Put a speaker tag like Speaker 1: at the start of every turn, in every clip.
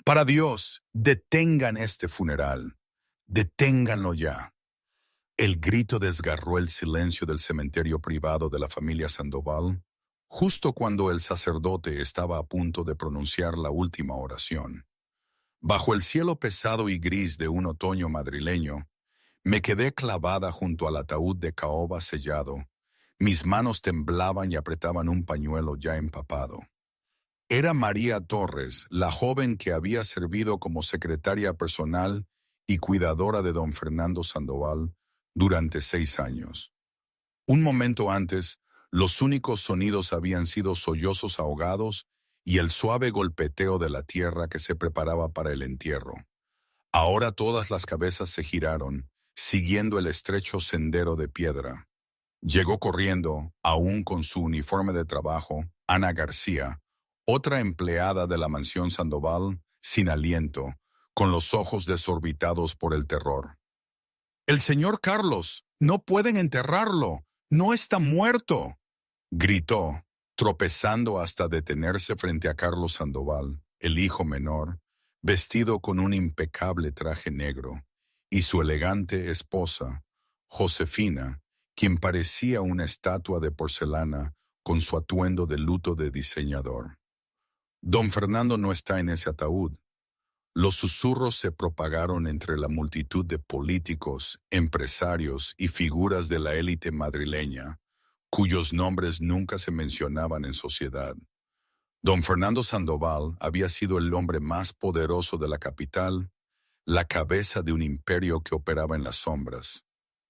Speaker 1: Para Dios, detengan este funeral. Deténganlo ya. El grito desgarró el silencio del cementerio privado de la familia Sandoval, justo cuando el sacerdote estaba a punto de pronunciar la última oración. Bajo el cielo pesado y gris de un otoño madrileño, me quedé clavada junto al ataúd de caoba sellado. Mis manos temblaban y apretaban un pañuelo ya empapado. Era María Torres, la joven que había servido como secretaria personal y cuidadora de don Fernando Sandoval durante 6 años. Un momento antes, los únicos sonidos habían sido sollozos ahogados y el suave golpeteo de la tierra que se preparaba para el entierro. Ahora todas las cabezas se giraron, siguiendo el estrecho sendero de piedra. Llegó corriendo, aún con su uniforme de trabajo, Ana García, otra empleada de la mansión Sandoval, sin aliento, con los ojos desorbitados por el terror. «¡El señor Carlos! ¡No pueden enterrarlo! ¡No está muerto!», gritó, tropezando hasta detenerse frente a Carlos Sandoval, el hijo menor, vestido con un impecable traje negro, y su elegante esposa, Josefina, quien parecía una estatua de porcelana con su atuendo de luto de diseñador. «Don Fernando no está en ese ataúd». Los susurros se propagaron entre la multitud de políticos, empresarios y figuras de la élite madrileña, cuyos nombres nunca se mencionaban en sociedad. Don Fernando Sandoval había sido el hombre más poderoso de la capital, la cabeza de un imperio que operaba en las sombras.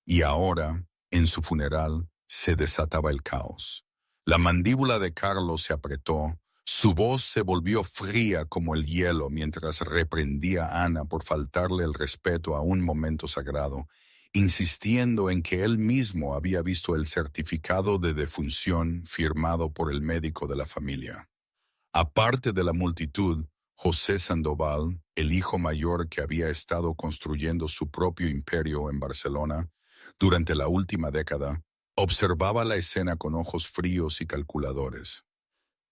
Speaker 1: Y ahora, en su funeral, se desataba el caos. La mandíbula de Carlos se apretó, su voz se volvió fría como el hielo mientras reprendía a Ana por faltarle el respeto a un momento sagrado, insistiendo en que él mismo había visto el certificado de defunción firmado por el médico de la familia. Aparte de la multitud, José Sandoval, el hijo mayor que había estado construyendo su propio imperio en Barcelona durante la última década, observaba la escena con ojos fríos y calculadores.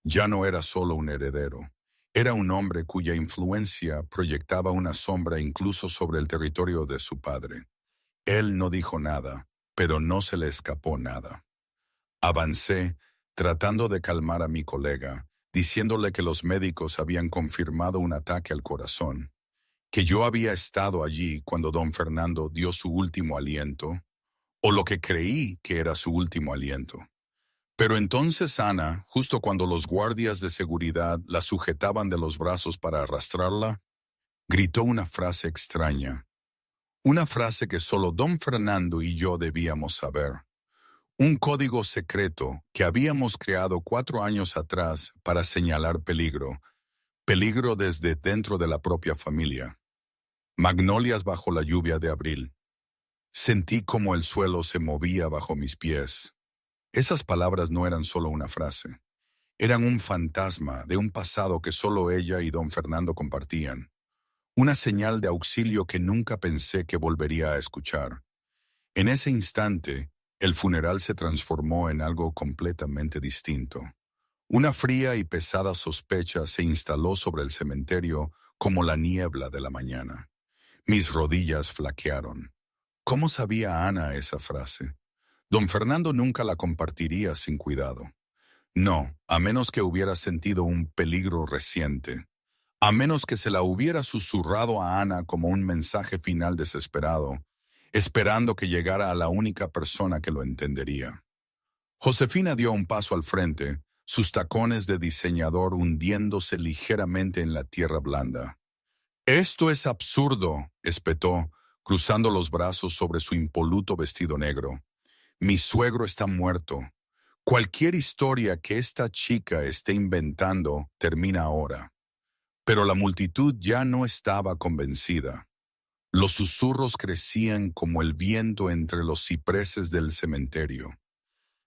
Speaker 1: Ya no era solo un heredero, era un hombre cuya influencia proyectaba una sombra incluso sobre el territorio de su padre. Él no dijo nada, pero no se le escapó nada. Avancé, tratando de calmar a mi colega, diciéndole que los médicos habían confirmado un ataque al corazón, que yo había estado allí cuando don Fernando dio su último aliento, o lo que creí que era su último aliento. Pero entonces Ana, justo cuando los guardias de seguridad la sujetaban de los brazos para arrastrarla, gritó una frase extraña. Una frase que solo don Fernando y yo debíamos saber. Un código secreto que habíamos creado 4 años atrás para señalar peligro. Peligro desde dentro de la propia familia. Magnolias bajo la lluvia de abril. Sentí como el suelo se movía bajo mis pies. Esas palabras no eran solo una frase. Eran un fantasma de un pasado que solo ella y don Fernando compartían. Una señal de auxilio que nunca pensé que volvería a escuchar. En ese instante, el funeral se transformó en algo completamente distinto. Una fría y pesada sospecha se instaló sobre el cementerio como la niebla de la mañana. Mis rodillas flaquearon. ¿Cómo sabía Ana esa frase? Don Fernando nunca la compartiría sin cuidado. No, a menos que hubiera sentido un peligro reciente. A menos que se la hubiera susurrado a Ana como un mensaje final desesperado, esperando que llegara a la única persona que lo entendería. Josefina dio un paso al frente, sus tacones de diseñador hundiéndose ligeramente en la tierra blanda. «Esto es absurdo», espetó, cruzando los brazos sobre su impoluto vestido negro. «Mi suegro está muerto. Cualquier historia que esta chica esté inventando termina ahora». Pero la multitud ya no estaba convencida. Los susurros crecían como el viento entre los cipreses del cementerio.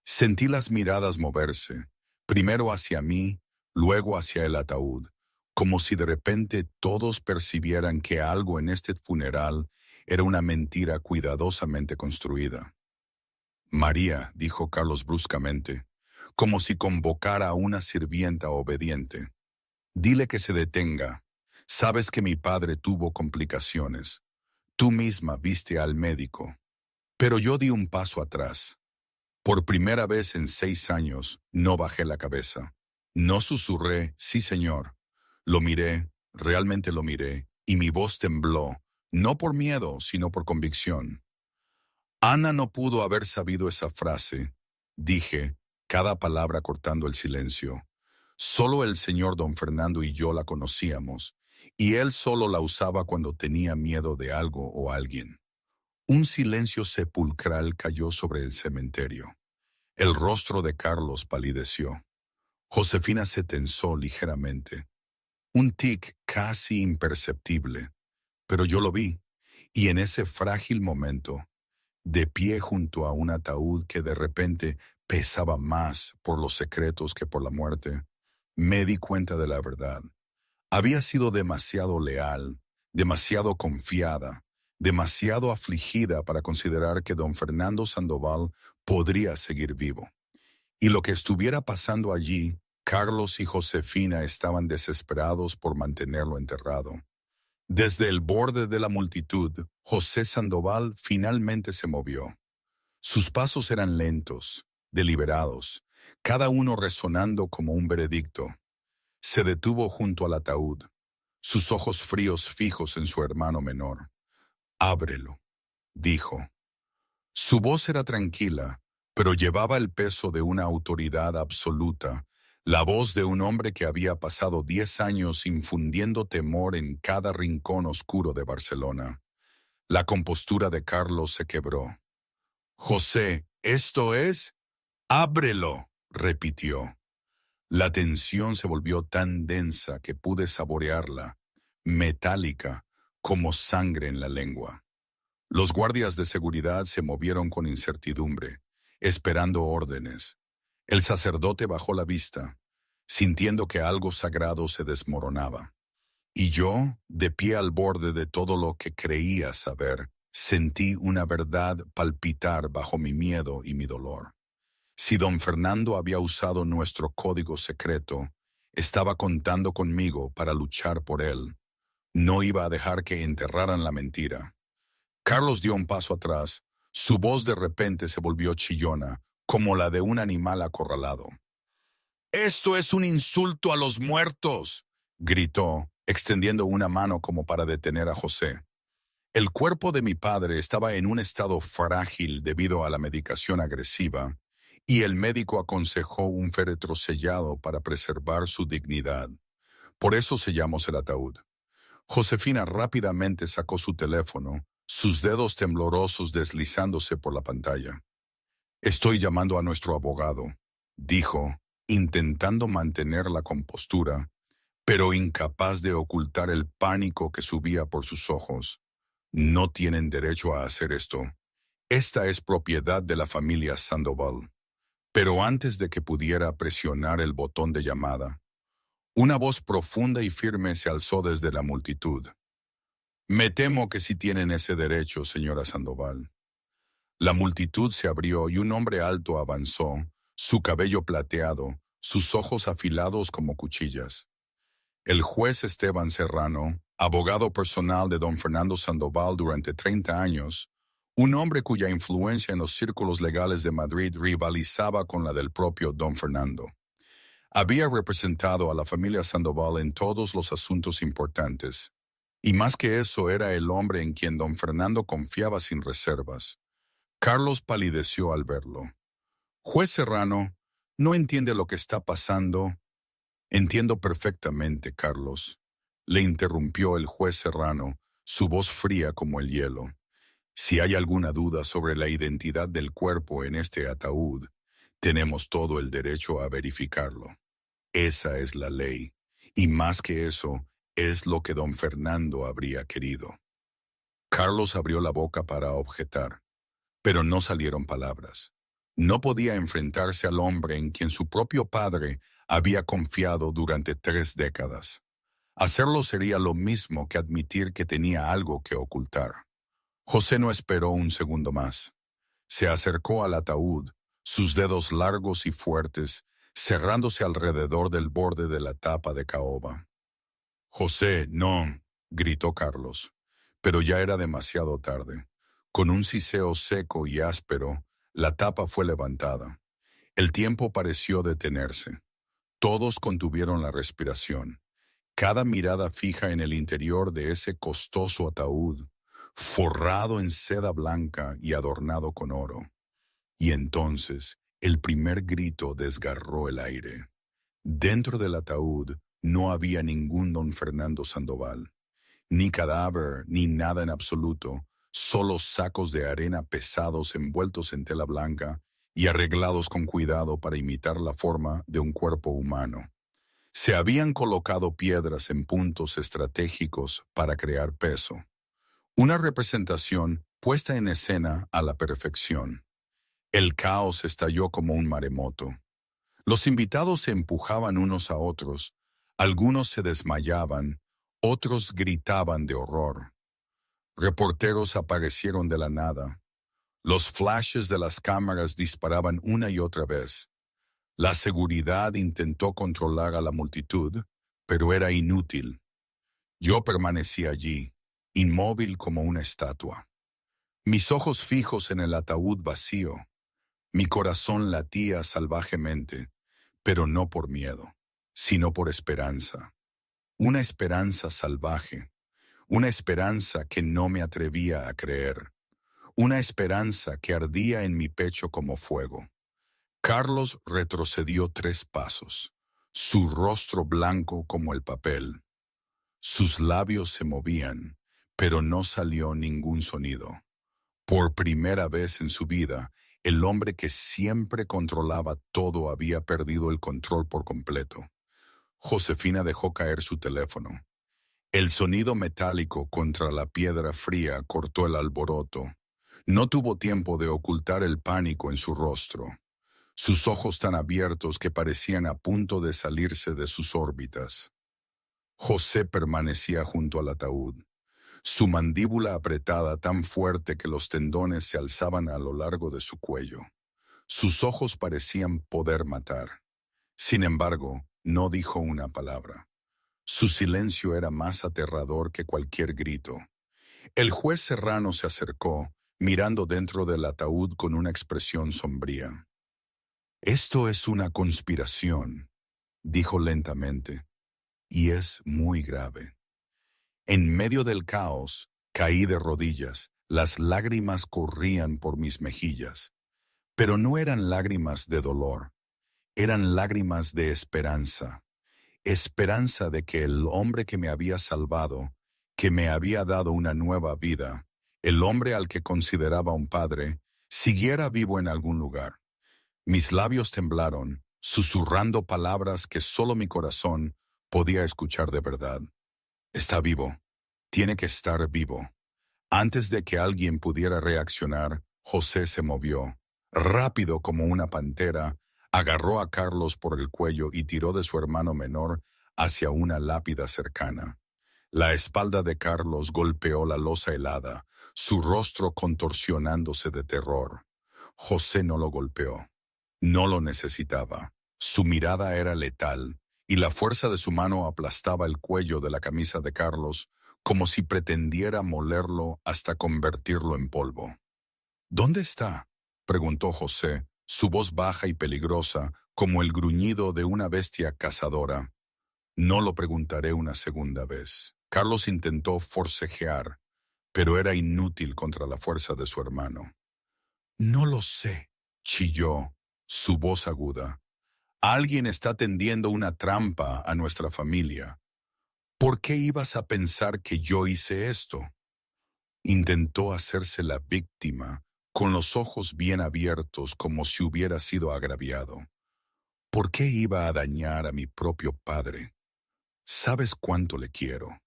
Speaker 1: Sentí las miradas moverse, primero hacia mí, luego hacia el ataúd, como si de repente todos percibieran que algo en este funeral era una mentira cuidadosamente construida. «María», dijo Carlos bruscamente, como si convocara a una sirvienta obediente. «Dile que se detenga. Sabes que mi padre tuvo complicaciones. Tú misma viste al médico. Pero yo di un paso atrás. Por primera vez en 6 años, no bajé la cabeza. No susurré, sí señor. Lo miré, realmente lo miré, y mi voz tembló, no por miedo, sino por convicción. Ana no pudo haber sabido esa frase, dije, cada palabra cortando el silencio. Solo el señor don Fernando y yo la conocíamos, y él solo la usaba cuando tenía miedo de algo o alguien. Un silencio sepulcral cayó sobre el cementerio. El rostro de Carlos palideció. Josefina se tensó ligeramente. Un tic casi imperceptible, pero yo lo vi, y en ese frágil momento, de pie junto a un ataúd que de repente pesaba más por los secretos que por la muerte, me di cuenta de la verdad. Había sido demasiado leal, demasiado confiada, demasiado afligida para considerar que don Fernando Sandoval podría seguir vivo. Y lo que estuviera pasando allí, Carlos y Josefina estaban desesperados por mantenerlo enterrado. Desde el borde de la multitud, José Sandoval finalmente se movió. Sus pasos eran lentos, deliberados, cada uno resonando como un veredicto. Se detuvo junto al ataúd, sus ojos fríos fijos en su hermano menor. «Ábrelo», dijo. Su voz era tranquila, pero llevaba el peso de una autoridad absoluta, la voz de un hombre que había pasado 10 años infundiendo temor en cada rincón oscuro de Barcelona. La compostura de Carlos se quebró. «José, ¿esto es? Ábrelo», repitió. La tensión se volvió tan densa que pude saborearla, metálica, como sangre en la lengua. Los guardias de seguridad se movieron con incertidumbre, esperando órdenes. El sacerdote bajó la vista, sintiendo que algo sagrado se desmoronaba. Y yo, de pie al borde de todo lo que creía saber, sentí una verdad palpitar bajo mi miedo y mi dolor. Si don Fernando había usado nuestro código secreto, estaba contando conmigo para luchar por él. No iba a dejar que enterraran la mentira. Carlos dio un paso atrás. Su voz de repente se volvió chillona, como la de un animal acorralado. «¡Esto es un insulto a los muertos!», gritó, extendiendo una mano como para detener a José. El cuerpo de mi padre estaba en un estado frágil debido a la medicación agresiva, y el médico aconsejó un féretro sellado para preservar su dignidad. Por eso sellamos el ataúd. Josefina rápidamente sacó su teléfono, sus dedos temblorosos deslizándose por la pantalla. «Estoy llamando a nuestro abogado», dijo, intentando mantener la compostura, pero incapaz de ocultar el pánico que subía por sus ojos. «No tienen derecho a hacer esto. Esta es propiedad de la familia Sandoval». Pero antes de que pudiera presionar el botón de llamada, una voz profunda y firme se alzó desde la multitud. «Me temo que sí tienen ese derecho, señora Sandoval». La multitud se abrió y un hombre alto avanzó, su cabello plateado, sus ojos afilados como cuchillas. El juez Esteban Serrano, abogado personal de don Fernando Sandoval durante 30 años, un hombre cuya influencia en los círculos legales de Madrid rivalizaba con la del propio don Fernando. Había representado a la familia Sandoval en todos los asuntos importantes, y más que eso era el hombre en quien don Fernando confiaba sin reservas. Carlos palideció al verlo. «Juez Serrano, ¿no entiende lo que está pasando?» «Entiendo perfectamente, Carlos», le interrumpió el juez Serrano, su voz fría como el hielo. «Si hay alguna duda sobre la identidad del cuerpo en este ataúd, tenemos todo el derecho a verificarlo. Esa es la ley, y más que eso, es lo que don Fernando habría querido». Carlos abrió la boca para objetar, pero no salieron palabras. No podía enfrentarse al hombre en quien su propio padre había confiado durante 3 décadas. Hacerlo sería lo mismo que admitir que tenía algo que ocultar. José no esperó un segundo más. Se acercó al ataúd, sus dedos largos y fuertes, cerrándose alrededor del borde de la tapa de caoba. José, no, gritó Carlos. Pero ya era demasiado tarde. Con un siseo seco y áspero, la tapa fue levantada. El tiempo pareció detenerse. Todos contuvieron la respiración. Cada mirada fija en el interior de ese costoso ataúd, forrado en seda blanca y adornado con oro. Y entonces el primer grito desgarró el aire. Dentro del ataúd no había ningún don Fernando Sandoval, ni cadáver, ni nada en absoluto, solo sacos de arena pesados envueltos en tela blanca y arreglados con cuidado para imitar la forma de un cuerpo humano. Se habían colocado piedras en puntos estratégicos para crear peso. Una representación puesta en escena a la perfección. El caos estalló como un maremoto. Los invitados se empujaban unos a otros, algunos se desmayaban, otros gritaban de horror. Reporteros aparecieron de la nada. Los flashes de las cámaras disparaban una y otra vez. La seguridad intentó controlar a la multitud, pero era inútil. Yo permanecí allí, inmóvil como una estatua. Mis ojos fijos en el ataúd vacío. Mi corazón latía salvajemente, pero no por miedo, sino por esperanza. Una esperanza salvaje, una esperanza que no me atrevía a creer, una esperanza que ardía en mi pecho como fuego. Carlos retrocedió 3 pasos, su rostro blanco como el papel. Sus labios se movían, pero no salió ningún sonido. Por primera vez en su vida, el hombre que siempre controlaba todo había perdido el control por completo. Josefina dejó caer su teléfono. El sonido metálico contra la piedra fría cortó el alboroto. No tuvo tiempo de ocultar el pánico en su rostro. Sus ojos tan abiertos que parecían a punto de salirse de sus órbitas. José permanecía junto al ataúd, su mandíbula apretada tan fuerte que los tendones se alzaban a lo largo de su cuello. Sus ojos parecían poder matar. Sin embargo, no dijo una palabra. Su silencio era más aterrador que cualquier grito. El juez Serrano se acercó, mirando dentro del ataúd con una expresión sombría. «Esto es una conspiración», dijo lentamente, «y es muy grave». En medio del caos, caí de rodillas, las lágrimas corrían por mis mejillas. Pero no eran lágrimas de dolor, eran lágrimas de esperanza. Esperanza de que el hombre que me había salvado, que me había dado una nueva vida, el hombre al que consideraba un padre, siguiera vivo en algún lugar. Mis labios temblaron, susurrando palabras que solo mi corazón podía escuchar de verdad. Está vivo. Tiene que estar vivo. Antes de que alguien pudiera reaccionar, José se movió. Rápido como una pantera, agarró a Carlos por el cuello y tiró de su hermano menor hacia una lápida cercana. La espalda de Carlos golpeó la losa helada, su rostro contorsionándose de terror. José no lo golpeó. No lo necesitaba. Su mirada era letal, y la fuerza de su mano aplastaba el cuello de la camisa de Carlos como si pretendiera molerlo hasta convertirlo en polvo. «¿Dónde está?», preguntó José, su voz baja y peligrosa como el gruñido de una bestia cazadora. «No lo preguntaré una segunda vez». Carlos intentó forcejear, pero era inútil contra la fuerza de su hermano. «No lo sé», chilló, su voz aguda. «Alguien está tendiendo una trampa a nuestra familia. ¿Por qué ibas a pensar que yo hice esto?». Intentó hacerse la víctima, con los ojos bien abiertos como si hubiera sido agraviado. ¿Por qué iba a dañar a mi propio padre? ¿Sabes cuánto le quiero?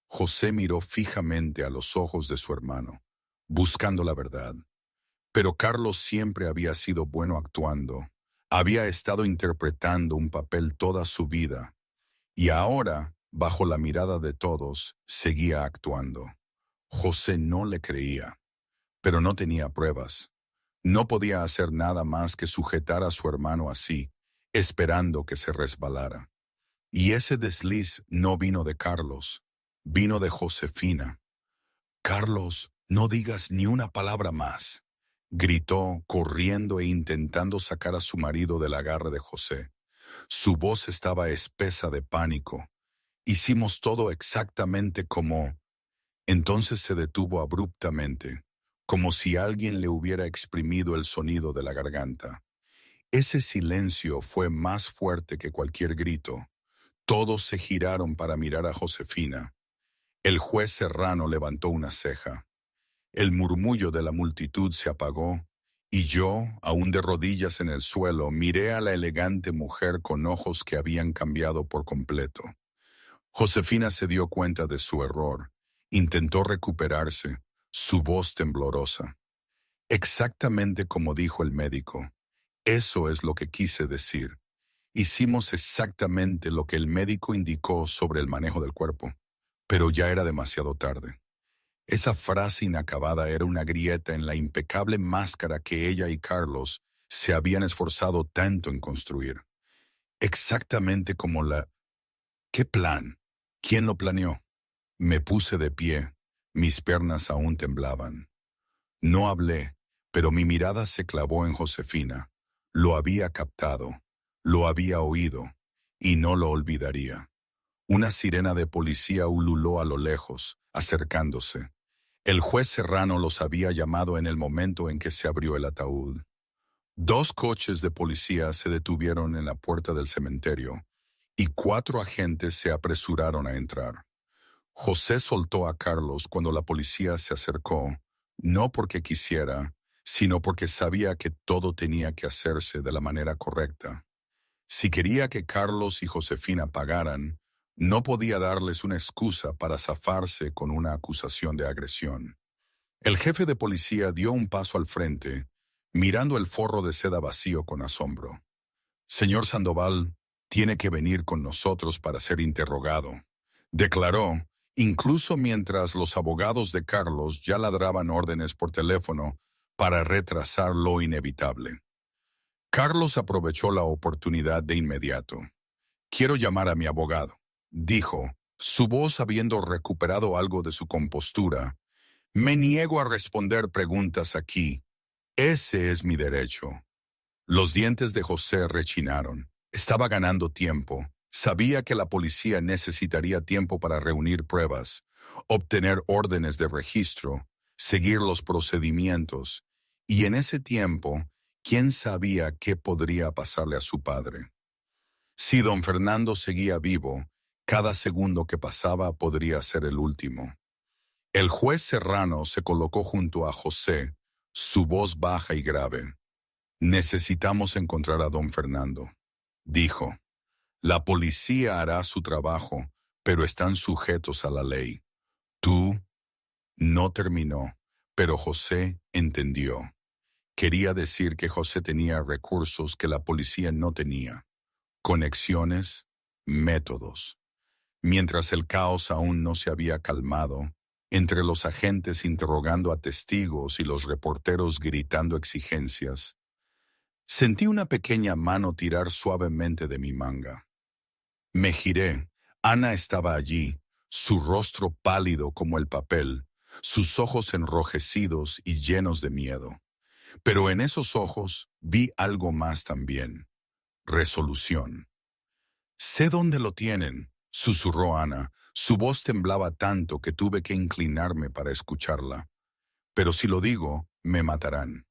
Speaker 1: José miró fijamente a los ojos de su hermano, buscando la verdad. Pero Carlos siempre había sido bueno actuando. Había estado interpretando un papel toda su vida. Y ahora, bajo la mirada de todos, seguía actuando. José no le creía, pero no tenía pruebas. No podía hacer nada más que sujetar a su hermano así, esperando que se resbalara. Y ese desliz no vino de Carlos, vino de Josefina. «Carlos, no digas ni una palabra más», gritó, corriendo e intentando sacar a su marido del agarre de José. Su voz estaba espesa de pánico. «Hicimos todo exactamente como...». Entonces se detuvo abruptamente, como si alguien le hubiera exprimido el sonido de la garganta. Ese silencio fue más fuerte que cualquier grito. Todos se giraron para mirar a Josefina. El juez Serrano levantó una ceja. El murmullo de la multitud se apagó, y yo, aún de rodillas en el suelo, miré a la elegante mujer con ojos que habían cambiado por completo. Josefina se dio cuenta de su error. Intentó recuperarse, su voz temblorosa. «Exactamente como dijo el médico. Eso es lo que quise decir. Hicimos exactamente lo que el médico indicó sobre el manejo del cuerpo, pero ya era demasiado tarde». Esa frase inacabada era una grieta en la impecable máscara que ella y Carlos se habían esforzado tanto en construir. Exactamente como la... ¿Qué plan? ¿Quién lo planeó? Me puse de pie, mis piernas aún temblaban. No hablé, pero mi mirada se clavó en Josefina. Lo había captado, lo había oído, y no lo olvidaría. Una sirena de policía ululó a lo lejos, acercándose. El juez Serrano los había llamado en el momento en que se abrió el ataúd. 2 coches de policía se detuvieron en la puerta del cementerio, y 4 agentes se apresuraron a entrar. José soltó a Carlos cuando la policía se acercó, no porque quisiera, sino porque sabía que todo tenía que hacerse de la manera correcta. Si quería que Carlos y Josefina pagaran, no podía darles una excusa para zafarse con una acusación de agresión. El jefe de policía dio un paso al frente, mirando el forro de seda vacío con asombro. «Señor Sandoval, tiene que venir con nosotros para ser interrogado», declaró, incluso mientras los abogados de Carlos ya ladraban órdenes por teléfono para retrasar lo inevitable. Carlos aprovechó la oportunidad de inmediato. «Quiero llamar a mi abogado», dijo, su voz habiendo recuperado algo de su compostura. «Me niego a responder preguntas aquí. Ese es mi derecho». Los dientes de José rechinaron. Estaba ganando tiempo. Sabía que la policía necesitaría tiempo para reunir pruebas, obtener órdenes de registro, seguir los procedimientos, y en ese tiempo, ¿quién sabía qué podría pasarle a su padre? Si don Fernando seguía vivo, cada segundo que pasaba podría ser el último. El juez Serrano se colocó junto a José, su voz baja y grave. «Necesitamos encontrar a don Fernando», dijo. «La policía hará su trabajo, pero están sujetos a la ley. Tú...». No terminó, pero José entendió. Quería decir que José tenía recursos que la policía no tenía. Conexiones, métodos. Mientras el caos aún no se había calmado, entre los agentes interrogando a testigos y los reporteros gritando exigencias, sentí una pequeña mano tirar suavemente de mi manga. Me giré. Ana estaba allí, su rostro pálido como el papel, sus ojos enrojecidos y llenos de miedo. Pero en esos ojos vi algo más también. Resolución. «Sé dónde lo tienen», susurró Ana. Su voz temblaba tanto que tuve que inclinarme para escucharla. «Pero si lo digo, me matarán».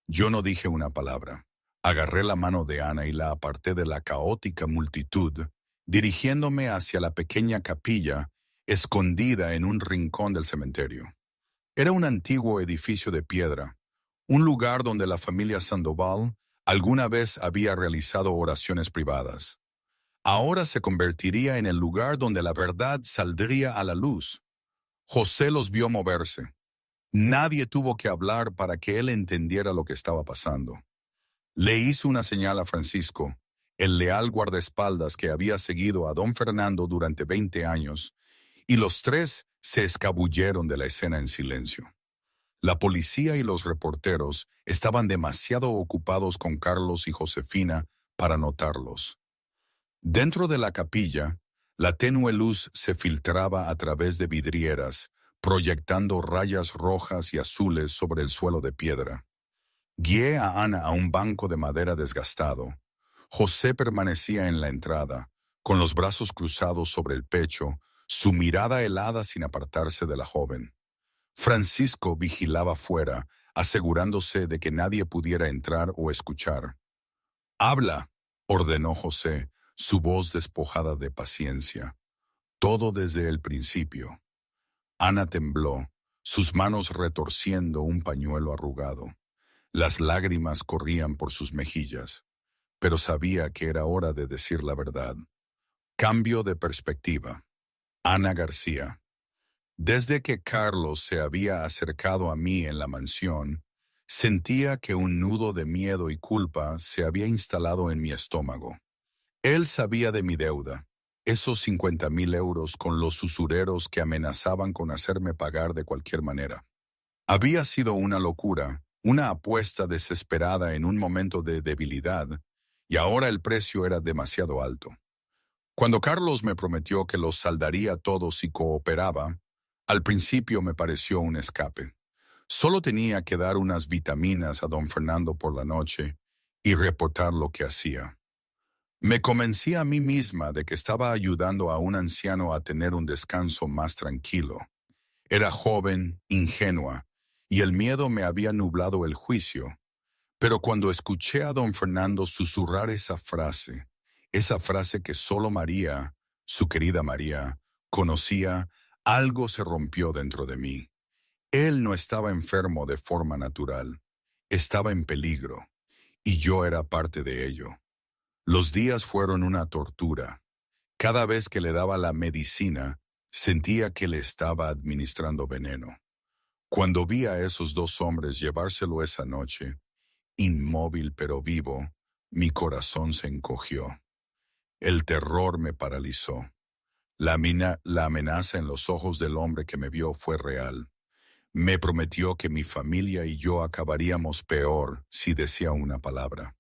Speaker 1: Yo no dije una palabra. Agarré la mano de Ana y la aparté de la caótica multitud, dirigiéndome hacia la pequeña capilla escondida en un rincón del cementerio. Era un antiguo edificio de piedra, un lugar donde la familia Sandoval alguna vez había realizado oraciones privadas. Ahora se convertiría en el lugar donde la verdad saldría a la luz. José los vio moverse. Nadie tuvo que hablar para que él entendiera lo que estaba pasando. Le hizo una señal a Francisco, el leal guardaespaldas que había seguido a don Fernando durante 20 años, y los 3 se escabulleron de la escena en silencio. La policía y los reporteros estaban demasiado ocupados con Carlos y Josefina para notarlos. Dentro de la capilla, la tenue luz se filtraba a través de vidrieras, proyectando rayas rojas y azules sobre el suelo de piedra. Guié a Ana a un banco de madera desgastado. José permanecía en la entrada, con los brazos cruzados sobre el pecho, su mirada helada sin apartarse de la joven. Francisco vigilaba fuera, asegurándose de que nadie pudiera entrar o escuchar. «Habla», ordenó José, su voz despojada de paciencia. Todo desde el principio. Ana tembló, sus manos retorciendo un pañuelo arrugado. Las lágrimas corrían por sus mejillas, pero sabía que era hora de decir la verdad. Cambio de perspectiva. Ana García. Desde que Carlos se había acercado a mí en la mansión, sentía que un nudo de miedo y culpa se había instalado en mi estómago. Él sabía de mi deuda, esos 50,000 euros con los usureros que amenazaban con hacerme pagar de cualquier manera. Había sido una locura, una apuesta desesperada en un momento de debilidad, y ahora el precio era demasiado alto. Cuando Carlos me prometió que los saldaría todos si cooperaba, al principio me pareció un escape. Solo tenía que dar unas vitaminas a don Fernando por la noche y reportar lo que hacía. Me convencí a mí misma de que estaba ayudando a un anciano a tener un descanso más tranquilo. Era joven, ingenua, y el miedo me había nublado el juicio. Pero cuando escuché a don Fernando susurrar esa frase que solo María, su querida María, conocía, algo se rompió dentro de mí. Él no estaba enfermo de forma natural, estaba en peligro, y yo era parte de ello. Los días fueron una tortura. Cada vez que le daba la medicina, sentía que le estaba administrando veneno. Cuando vi a esos dos hombres llevárselo esa noche, inmóvil pero vivo, mi corazón se encogió. El terror me paralizó. La amenaza en los ojos del hombre que me vio fue real. Me prometió que mi familia y yo acabaríamos peor si decía una palabra.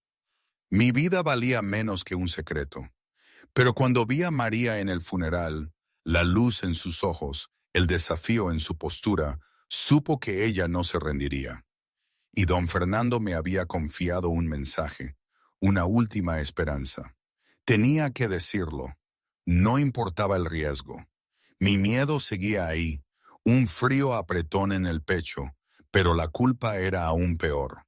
Speaker 1: Mi vida valía menos que un secreto. Pero cuando vi a María en el funeral, la luz en sus ojos, el desafío en su postura, supo que ella no se rendiría. Y don Fernando me había confiado un mensaje, una última esperanza. Tenía que decirlo. No importaba el riesgo. Mi miedo seguía ahí, un frío apretón en el pecho, pero la culpa era aún peor.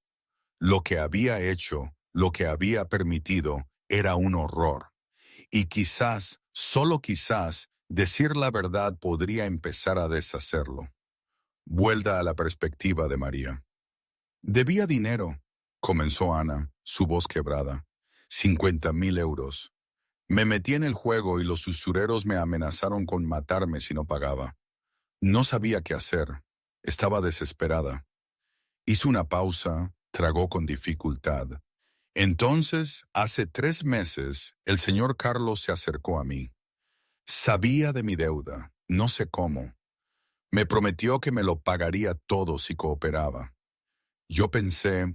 Speaker 1: Lo que había hecho, lo que había permitido, era un horror. Y quizás, solo quizás, decir la verdad podría empezar a deshacerlo. Vuelta a la perspectiva de María. «Debía dinero», comenzó Ana, su voz quebrada. 50,000 euros. Me metí en el juego y los usureros me amenazaron con matarme si no pagaba. No sabía qué hacer. Estaba desesperada. Hizo una pausa, tragó con dificultad. Entonces, hace 3 meses, el señor Carlos se acercó a mí. Sabía de mi deuda, no sé cómo. Me prometió que me lo pagaría todo si cooperaba. Yo pensé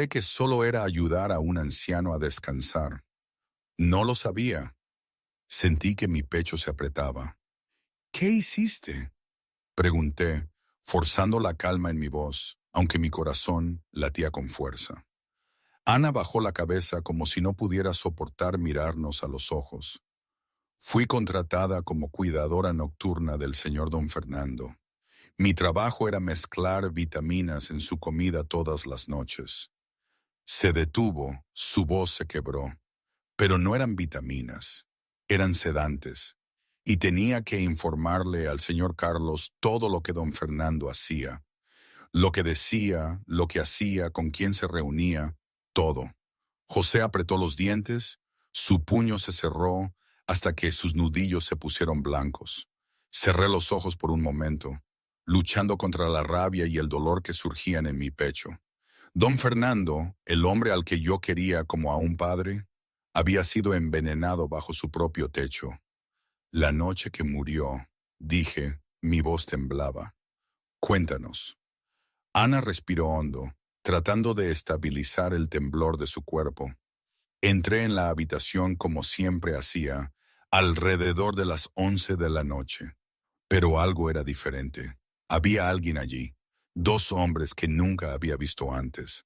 Speaker 1: que solo era ayudar a un anciano a descansar. No lo sabía. Sentí que mi pecho se apretaba. «¿Qué hiciste?», pregunté, forzando la calma en mi voz, aunque mi corazón latía con fuerza. Ana bajó la cabeza como si no pudiera soportar mirarnos a los ojos. «Fui contratada como cuidadora nocturna del señor don Fernando. Mi trabajo era mezclar vitaminas en su comida todas las noches». Se detuvo, su voz se quebró. Pero no eran vitaminas, eran sedantes. Y tenía que informarle al señor Carlos todo lo que don Fernando hacía. Lo que decía, lo que hacía, con quién se reunía, todo. José apretó los dientes, su puño se cerró hasta que sus nudillos se pusieron blancos. Cerré los ojos por un momento, luchando contra la rabia y el dolor que surgían en mi pecho. Don Fernando, el hombre al que yo quería como a un padre, había sido envenenado bajo su propio techo. La noche que murió, dije, mi voz temblaba. «Cuéntanos». Ana respiró hondo, tratando de estabilizar el temblor de su cuerpo. Entré en la habitación como siempre hacía, alrededor de las 11 de la noche. Pero algo era diferente. Había alguien allí, dos hombres que nunca había visto antes.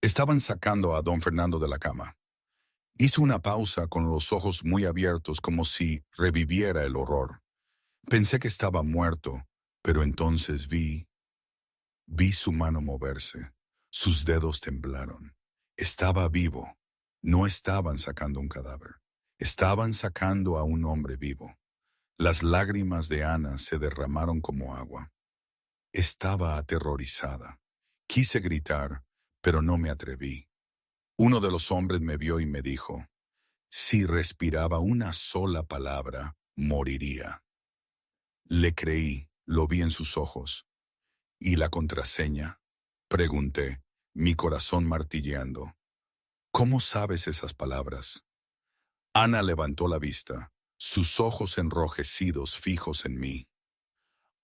Speaker 1: Estaban sacando a don Fernando de la cama. Hizo una pausa con los ojos muy abiertos como si reviviera el horror. Pensé que estaba muerto, pero entonces vi su mano moverse. Sus dedos temblaron. Estaba vivo. No estaban sacando un cadáver. Estaban sacando a un hombre vivo. Las lágrimas de Ana se derramaron como agua. Estaba aterrorizada. Quise gritar, pero no me atreví. Uno de los hombres me vio y me dijo, si respiraba una sola palabra, moriría. Le creí, lo vi en sus ojos. ¿Y la contraseña? Pregunté, mi corazón martilleando. ¿Cómo sabes esas palabras? Ana levantó la vista, sus ojos enrojecidos fijos en mí.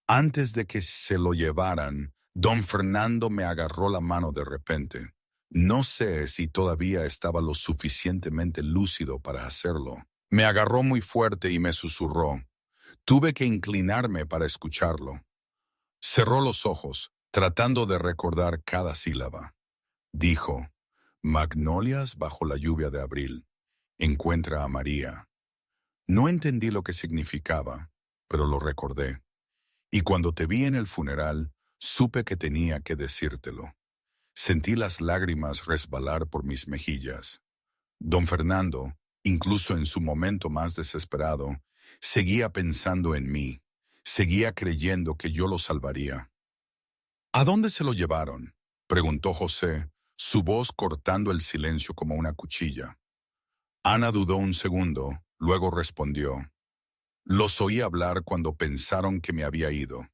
Speaker 1: Antes de que se lo llevaran, don Fernando me agarró la mano de repente. No sé si todavía estaba lo suficientemente lúcido para hacerlo. Me agarró muy fuerte y me susurró. Tuve que inclinarme para escucharlo. Cerró los ojos, tratando de recordar cada sílaba. Dijo, Magnolias bajo la lluvia de abril. Encuentra a María. No entendí lo que significaba, pero lo recordé. Y cuando te vi en el funeral, supe que tenía que decírtelo. Sentí las lágrimas resbalar por mis mejillas. Don Fernando, incluso en su momento más desesperado, seguía pensando en mí, seguía creyendo que yo lo salvaría. ¿A dónde se lo llevaron?, preguntó José, su voz cortando el silencio como una cuchilla. Ana dudó un segundo, luego respondió. Los oí hablar cuando pensaron que me había ido.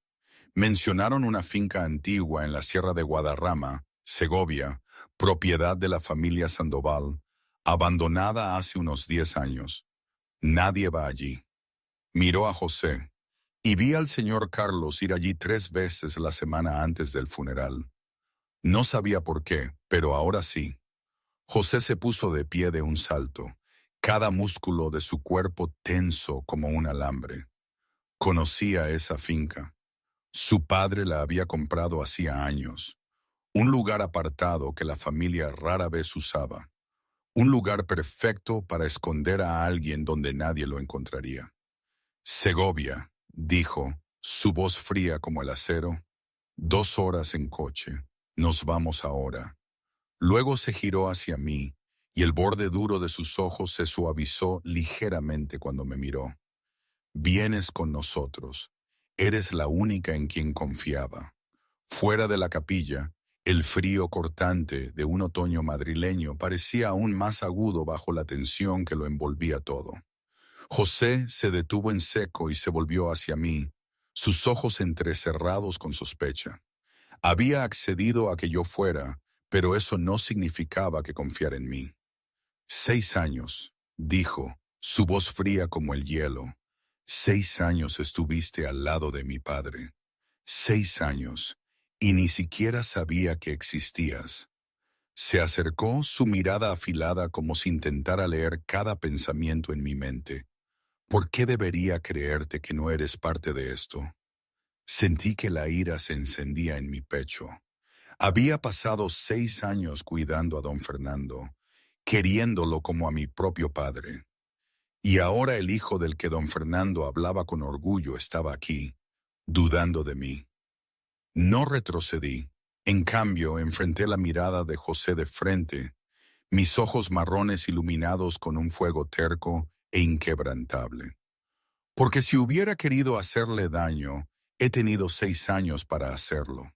Speaker 1: Mencionaron una finca antigua en la Sierra de Guadarrama, Segovia, propiedad de la familia Sandoval, abandonada hace unos 10 años. Nadie va allí. Miró a José, y vi al señor Carlos ir allí 3 veces la semana antes del funeral. No sabía por qué, pero ahora sí. José se puso de pie de un salto, cada músculo de su cuerpo tenso como un alambre. Conocía esa finca. Su padre la había comprado hacía años. Un lugar apartado que la familia rara vez usaba. Un lugar perfecto para esconder a alguien donde nadie lo encontraría. Segovia, dijo, su voz fría como el acero. 2 horas en coche. Nos vamos ahora. Luego se giró hacia mí, y el borde duro de sus ojos se suavizó ligeramente cuando me miró. Vienes con nosotros. Eres la única en quien confiaba. Fuera de la capilla, el frío cortante de un otoño madrileño parecía aún más agudo bajo la tensión que lo envolvía todo. José se detuvo en seco y se volvió hacia mí, sus ojos entrecerrados con sospecha. Había accedido a que yo fuera, pero eso no significaba que confiara en mí. 6 años, dijo, su voz fría como el hielo. 6 años estuviste al lado de mi padre. 6 años, y ni siquiera sabía que existías. Se acercó, su mirada afilada como si intentara leer cada pensamiento en mi mente. ¿Por qué debería creerte que no eres parte de esto? Sentí que la ira se encendía en mi pecho. Había pasado 6 años cuidando a don Fernando, queriéndolo como a mi propio padre. Y ahora el hijo del que don Fernando hablaba con orgullo estaba aquí, dudando de mí. No retrocedí. En cambio, enfrenté la mirada de José de frente, mis ojos marrones iluminados con un fuego terco e inquebrantable. Porque si hubiera querido hacerle daño, he tenido 6 años para hacerlo.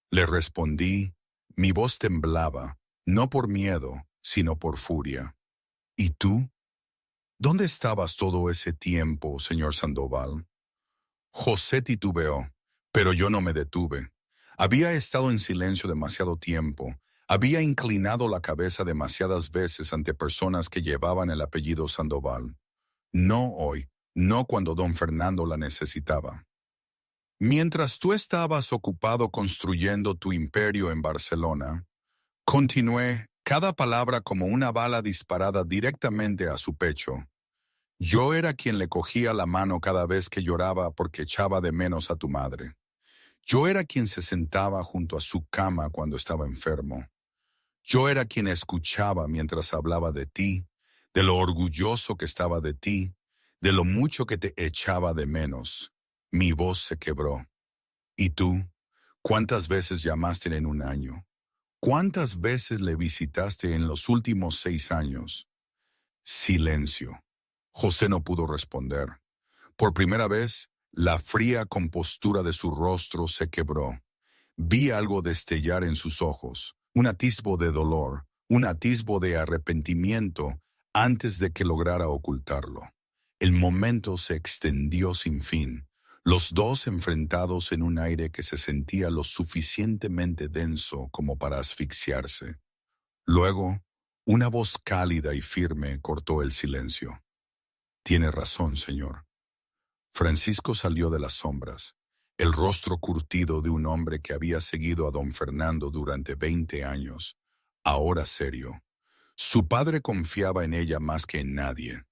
Speaker 1: Le respondí, mi voz temblaba, no por miedo, sino por furia. ¿Y tú? ¿Dónde estabas todo ese tiempo, señor Sandoval? José titubeó, pero yo no me detuve. Había estado en silencio demasiado tiempo. Había inclinado la cabeza demasiadas veces ante personas que llevaban el apellido Sandoval. No hoy, no cuando don Fernando la necesitaba. Mientras tú estabas ocupado construyendo tu imperio en Barcelona, continué, cada palabra como una bala disparada directamente a su pecho. Yo era quien le cogía la mano cada vez que lloraba porque echaba de menos a tu madre. Yo era quien se sentaba junto a su cama cuando estaba enfermo. Yo era quien escuchaba mientras hablaba de ti, de lo orgulloso que estaba de ti, de lo mucho que te echaba de menos. Mi voz se quebró. ¿Y tú? ¿Cuántas veces llamaste en un año? ¿Cuántas veces le visitaste en los últimos 6 años? Silencio. José no pudo responder. Por primera vez, la fría compostura de su rostro se quebró. Vi algo destellar en sus ojos, un atisbo de dolor, un atisbo de arrepentimiento antes de que lograra ocultarlo. El momento se extendió sin fin, los dos enfrentados en un aire que se sentía lo suficientemente denso como para asfixiarse. Luego, una voz cálida y firme cortó el silencio. Tiene razón, señor. Francisco salió de las sombras, el rostro curtido de un hombre que había seguido a don Fernando durante 20 años, ahora serio. Su padre confiaba en ella más que en nadie.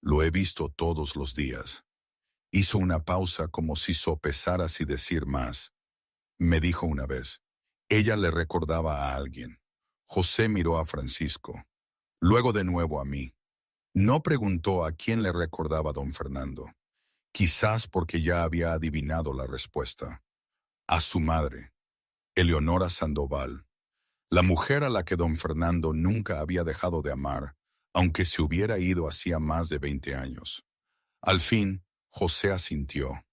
Speaker 1: Lo he visto todos los días. Hizo una pausa como si sopesara si decir más. Me dijo una vez. Ella le recordaba a alguien. José miró a Francisco, luego de nuevo a mí. No preguntó a quién le recordaba don Fernando. Quizás porque ya había adivinado la respuesta. A su madre, Eleonora Sandoval, la mujer a la que don Fernando nunca había dejado de amar, aunque se hubiera ido hacía más de 20 años. Al fin, José asintió.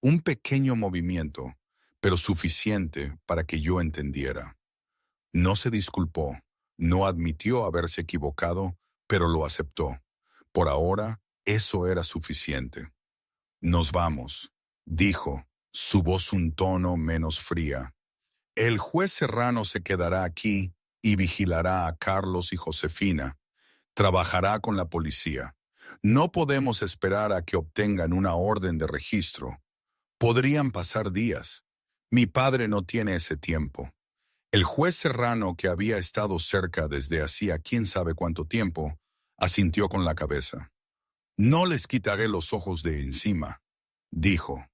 Speaker 1: Un pequeño movimiento, pero suficiente para que yo entendiera. No se disculpó, no admitió haberse equivocado, pero lo aceptó. Por ahora, eso era suficiente. Nos vamos, dijo, su voz un tono menos fría. El juez Serrano se quedará aquí y vigilará a Carlos y Josefina. Trabajará con la policía. No podemos esperar a que obtengan una orden de registro. Podrían pasar días. Mi padre no tiene ese tiempo. El juez Serrano, que había estado cerca desde hacía quién sabe cuánto tiempo, asintió con la cabeza. No les quitaré los ojos de encima, dijo.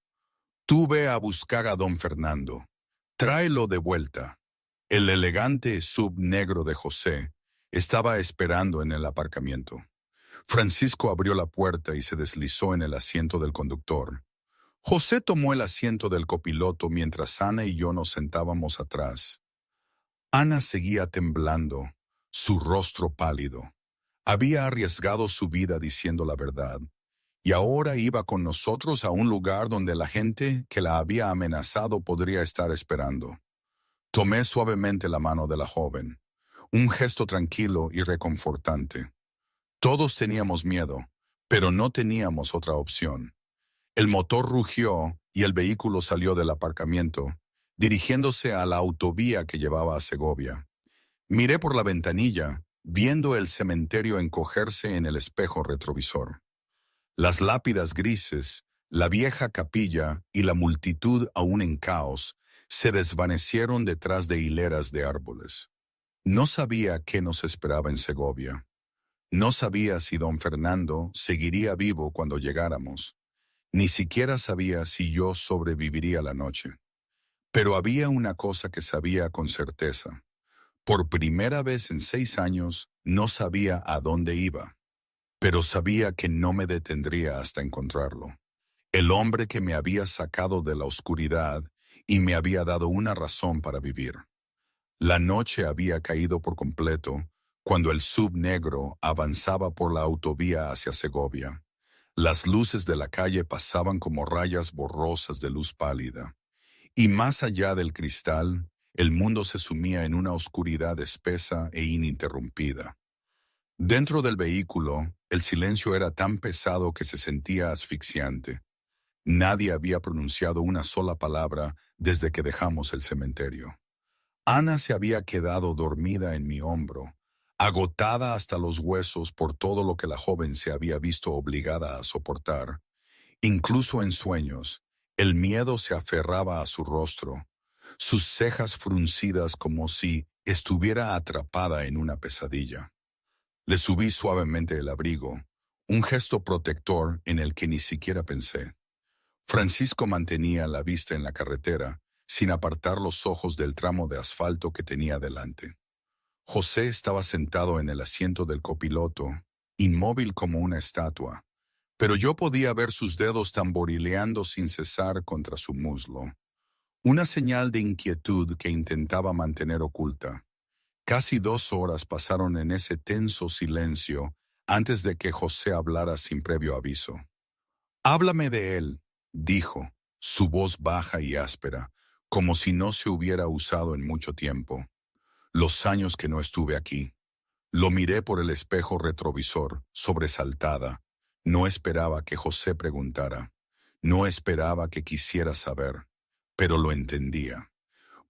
Speaker 1: Tú ve a buscar a don Fernando. Tráelo de vuelta. El elegante sub negro de José estaba esperando en el aparcamiento. Francisco abrió la puerta y se deslizó en el asiento del conductor. José tomó el asiento del copiloto mientras Ana y yo nos sentábamos atrás. Ana seguía temblando, su rostro pálido. Había arriesgado su vida diciendo la verdad, y ahora iba con nosotros a un lugar donde la gente que la había amenazado podría estar esperando. Tomé suavemente la mano de la joven, un gesto tranquilo y reconfortante. Todos teníamos miedo, pero no teníamos otra opción. El motor rugió y el vehículo salió del aparcamiento, dirigiéndose a la autovía que llevaba a Segovia. Miré por la ventanilla, viendo el cementerio encogerse en el espejo retrovisor. Las lápidas grises, la vieja capilla y la multitud aún en caos se desvanecieron detrás de hileras de árboles. No sabía qué nos esperaba en Segovia. No sabía si don Fernando seguiría vivo cuando llegáramos. Ni siquiera sabía si yo sobreviviría la noche. Pero había una cosa que sabía con certeza. Por primera vez en 6 años no sabía a dónde iba, pero sabía que no me detendría hasta encontrarlo. El hombre que me había sacado de la oscuridad y me había dado una razón para vivir. La noche había caído por completo cuando el sub negro avanzaba por la autovía hacia Segovia. Las luces de la calle pasaban como rayas borrosas de luz pálida. Y más allá del cristal, el mundo se sumía en una oscuridad espesa e ininterrumpida. Dentro del vehículo, el silencio era tan pesado que se sentía asfixiante. Nadie había pronunciado una sola palabra desde que dejamos el cementerio. Ana se había quedado dormida en mi hombro, agotada hasta los huesos por todo lo que la joven se había visto obligada a soportar. Incluso en sueños, el miedo se aferraba a su rostro, sus cejas fruncidas como si estuviera atrapada en una pesadilla. Le subí suavemente el abrigo, un gesto protector en el que ni siquiera pensé. Francisco mantenía la vista en la carretera, sin apartar los ojos del tramo de asfalto que tenía delante. José estaba sentado en el asiento del copiloto, inmóvil como una estatua, pero yo podía ver sus dedos tamborileando sin cesar contra su muslo. Una señal de inquietud que intentaba mantener oculta. Casi 2 horas pasaron en ese tenso silencio antes de que José hablara sin previo aviso. «Háblame de él», dijo, su voz baja y áspera, como si no se hubiera usado en mucho tiempo. «Los años que no estuve aquí». Lo miré por el espejo retrovisor, sobresaltada. No esperaba que José preguntara. No esperaba que quisiera saber, pero lo entendía.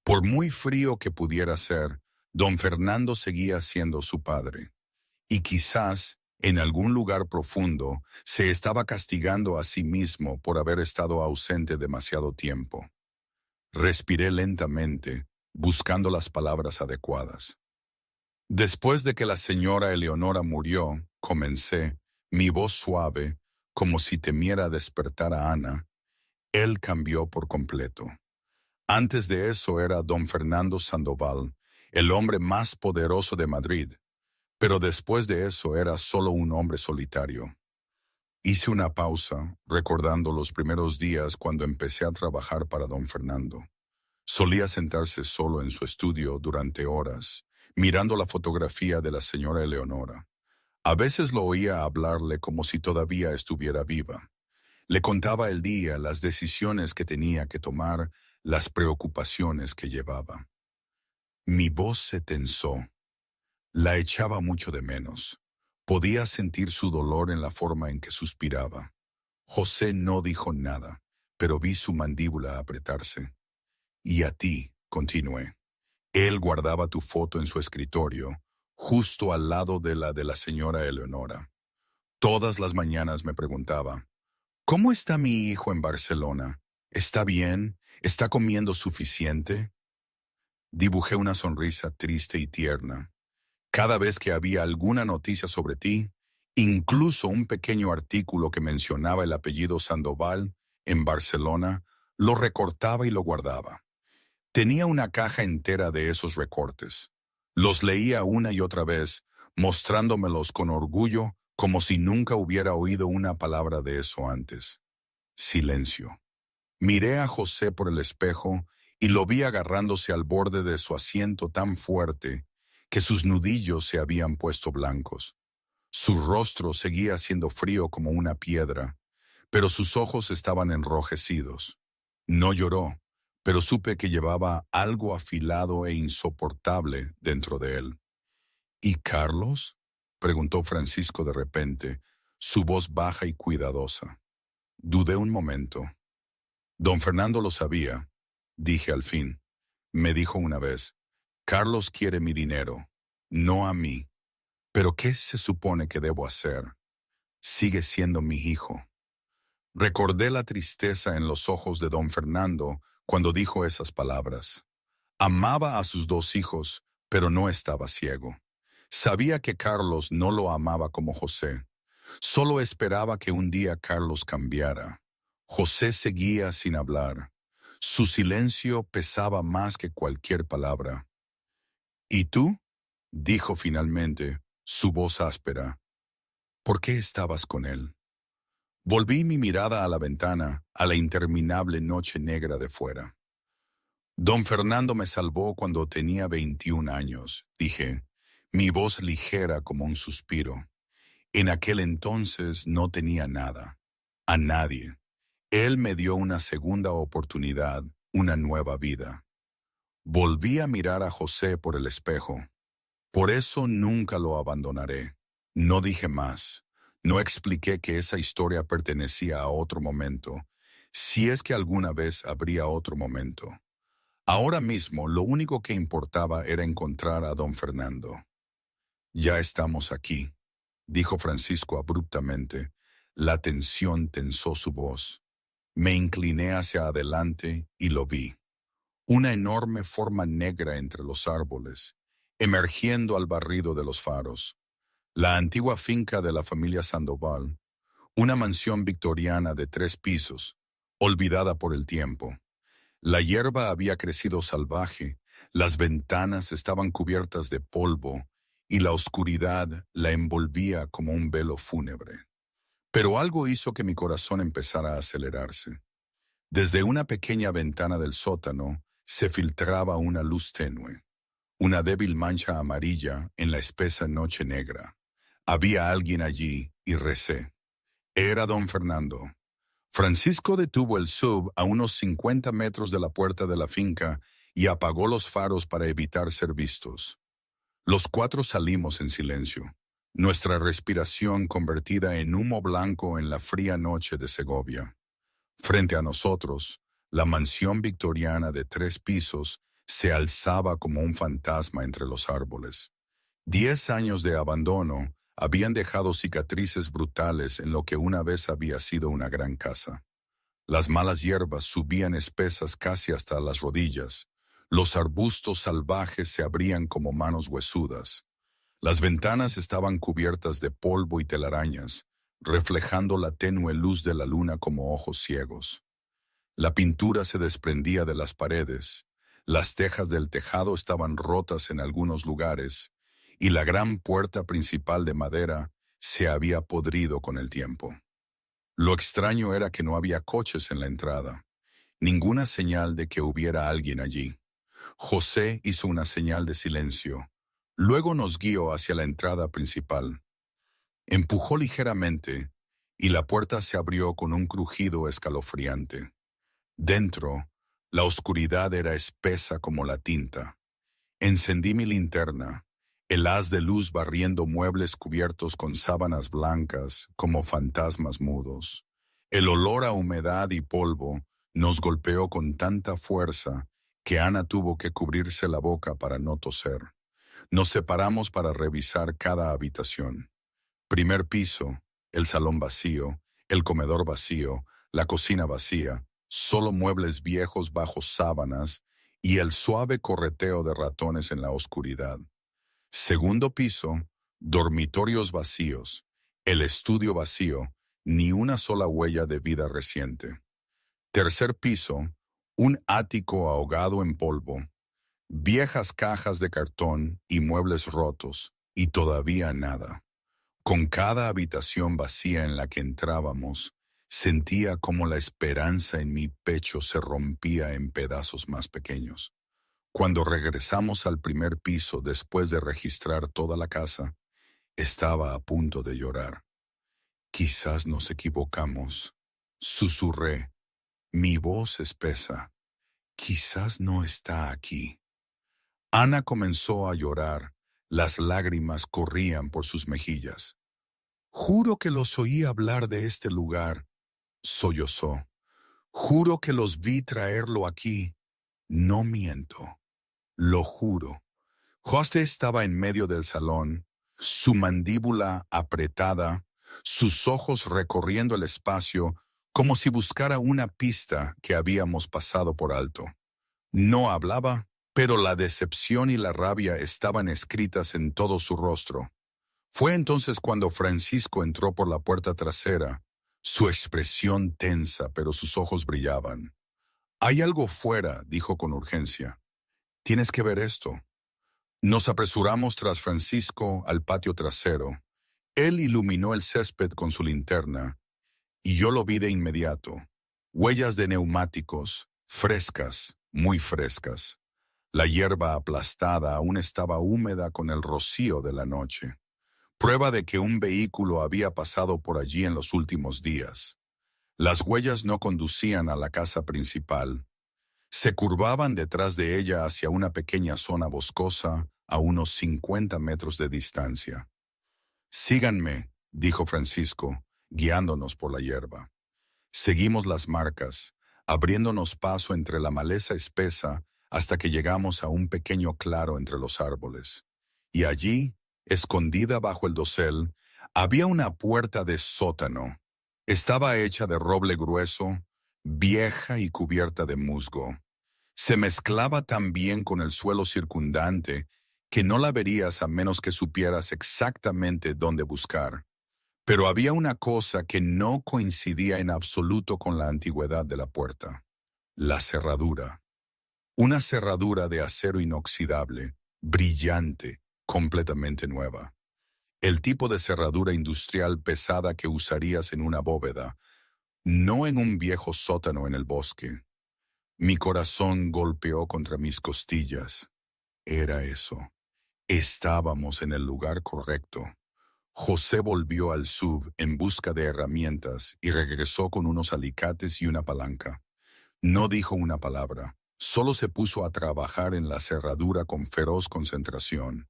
Speaker 1: Por muy frío que pudiera ser, don Fernando seguía siendo su padre. Y quizás, en algún lugar profundo, se estaba castigando a sí mismo por haber estado ausente demasiado tiempo. Respiré lentamente, buscando las palabras adecuadas. Después de que la señora Eleonora murió, comencé, mi voz suave, como si temiera despertar a Ana. Él cambió por completo. Antes de eso era don Fernando Sandoval, el hombre más poderoso de Madrid, pero después de eso era solo un hombre solitario. Hice una pausa, recordando los primeros días cuando empecé a trabajar para don Fernando. Solía sentarse solo en su estudio durante horas, mirando la fotografía de la señora Eleonora. A veces lo oía hablarle como si todavía estuviera viva. Le contaba el día, las decisiones que tenía que tomar, las preocupaciones que llevaba. Mi voz se tensó. La echaba mucho de menos. Podía sentir su dolor en la forma en que suspiraba. José no dijo nada, pero vi su mandíbula apretarse. «Y a ti», continué. Él guardaba tu foto en su escritorio, justo al lado de la señora Eleonora. Todas las mañanas me preguntaba, «¿Cómo está mi hijo en Barcelona? ¿Está bien? ¿Está comiendo suficiente?» Dibujé una sonrisa triste y tierna. Cada vez que había alguna noticia sobre ti, incluso un pequeño artículo que mencionaba el apellido Sandoval en Barcelona, lo recortaba y lo guardaba. Tenía una caja entera de esos recortes. Los leía una y otra vez, mostrándomelos con orgullo, como si nunca hubiera oído una palabra de eso antes. Silencio. Miré a José por el espejo y lo vi agarrándose al borde de su asiento tan fuerte que sus nudillos se habían puesto blancos. Su rostro seguía siendo frío como una piedra, pero sus ojos estaban enrojecidos. No lloró, pero supe que llevaba algo afilado e insoportable dentro de él. «¿Y Carlos?», preguntó Francisco de repente, su voz baja y cuidadosa. Dudé un momento. «Don Fernando lo sabía», dije al fin. Me dijo una vez, «Carlos quiere mi dinero, no a mí. Pero ¿qué se supone que debo hacer? Sigue siendo mi hijo». Recordé la tristeza en los ojos de don Fernando cuando dijo esas palabras. Amaba a sus 2 hijos, pero no estaba ciego. Sabía que Carlos no lo amaba como José. Solo esperaba que un día Carlos cambiara. José seguía sin hablar. Su silencio pesaba más que cualquier palabra. «¿Y tú?», dijo finalmente, su voz áspera. «¿Por qué estabas con él?». Volví mi mirada a la ventana, a la interminable noche negra de fuera. «Don Fernando me salvó cuando tenía 21 años», dije, mi voz ligera como un suspiro. En aquel entonces no tenía nada, a nadie. Él me dio una segunda oportunidad, una nueva vida. Volví a mirar a José por el espejo. «Por eso nunca lo abandonaré». No dije más. No expliqué que esa historia pertenecía a otro momento, si es que alguna vez habría otro momento. Ahora mismo lo único que importaba era encontrar a don Fernando. «Ya estamos aquí», dijo Francisco abruptamente. La tensión tensó su voz. Me incliné hacia adelante y lo vi. Una enorme forma negra entre los árboles, emergiendo al barrido de los faros. La antigua finca de la familia Sandoval, una mansión victoriana de 3 pisos, olvidada por el tiempo. La hierba había crecido salvaje, las ventanas estaban cubiertas de polvo y la oscuridad la envolvía como un velo fúnebre. Pero algo hizo que mi corazón empezara a acelerarse. Desde una pequeña ventana del sótano se filtraba una luz tenue, una débil mancha amarilla en la espesa noche negra. Había alguien allí y recé. Era don Fernando. Francisco detuvo el sub a unos 50 metros de la puerta de la finca y apagó los faros para evitar ser vistos. Los 4 salimos en silencio, nuestra respiración convertida en humo blanco en la fría noche de Segovia. Frente a nosotros, la mansión victoriana de 3 pisos se alzaba como un fantasma entre los árboles. 10 años de abandono habían dejado cicatrices brutales en lo que una vez había sido una gran casa. Las malas hierbas subían espesas casi hasta las rodillas. Los arbustos salvajes se abrían como manos huesudas. Las ventanas estaban cubiertas de polvo y telarañas, reflejando la tenue luz de la luna como ojos ciegos. La pintura se desprendía de las paredes, las tejas del tejado estaban rotas en algunos lugares, y la gran puerta principal de madera se había podrido con el tiempo. Lo extraño era que no había coches en la entrada, ninguna señal de que hubiera alguien allí. José hizo una señal de silencio. Luego nos guió hacia la entrada principal. Empujó ligeramente y la puerta se abrió con un crujido escalofriante. Dentro, la oscuridad era espesa como la tinta. Encendí mi linterna, el haz de luz barriendo muebles cubiertos con sábanas blancas como fantasmas mudos. El olor a humedad y polvo nos golpeó con tanta fuerza que Ana tuvo que cubrirse la boca para no toser. Nos separamos para revisar cada habitación. Primer piso, el salón vacío, el comedor vacío, la cocina vacía, solo muebles viejos bajo sábanas y el suave correteo de ratones en la oscuridad. Segundo piso, dormitorios vacíos, el estudio vacío, ni una sola huella de vida reciente. Tercer piso, un ático ahogado en polvo, viejas cajas de cartón y muebles rotos, y todavía nada. Con cada habitación vacía en la que entrábamos, sentía como la esperanza en mi pecho se rompía en pedazos más pequeños. Cuando regresamos al primer piso después de registrar toda la casa, estaba a punto de llorar. Quizás nos equivocamos, susurré, mi voz espesa. Quizás no está aquí. Ana comenzó a llorar, las lágrimas corrían por sus mejillas. Juro que los oí hablar de este lugar, sollozó. Juro que los vi traerlo aquí. No miento. Lo juro. José estaba en medio del salón, su mandíbula apretada, sus ojos recorriendo el espacio como si buscara una pista que habíamos pasado por alto. No hablaba, pero la decepción y la rabia estaban escritas en todo su rostro. Fue entonces cuando Francisco entró por la puerta trasera, su expresión tensa, pero sus ojos brillaban. «Hay algo fuera», dijo con urgencia. «Tienes que ver esto». Nos apresuramos tras Francisco al patio trasero. Él iluminó el césped con su linterna, y yo lo vi de inmediato. Huellas de neumáticos, frescas, muy frescas. La hierba aplastada aún estaba húmeda con el rocío de la noche. Prueba de que un vehículo había pasado por allí en los últimos días. Las huellas no conducían a la casa principal. Se curvaban detrás de ella hacia una pequeña zona boscosa a unos 50 metros de distancia. «Síganme», dijo Francisco, guiándonos por la hierba. Seguimos las marcas, abriéndonos paso entre la maleza espesa hasta que llegamos a un pequeño claro entre los árboles. Y allí, escondida bajo el dosel, había una puerta de sótano. Estaba hecha de roble grueso, vieja y cubierta de musgo. Se mezclaba tan bien con el suelo circundante que no la verías a menos que supieras exactamente dónde buscar. Pero había una cosa que no coincidía en absoluto con la antigüedad de la puerta: la cerradura. Una cerradura de acero inoxidable, brillante, completamente nueva. El tipo de cerradura industrial pesada que usarías en una bóveda, no en un viejo sótano en el bosque. Mi corazón golpeó contra mis costillas. Era eso. Estábamos en el lugar correcto. José volvió al sub en busca de herramientas y regresó con unos alicates y una palanca. No dijo una palabra, solo se puso a trabajar en la cerradura con feroz concentración.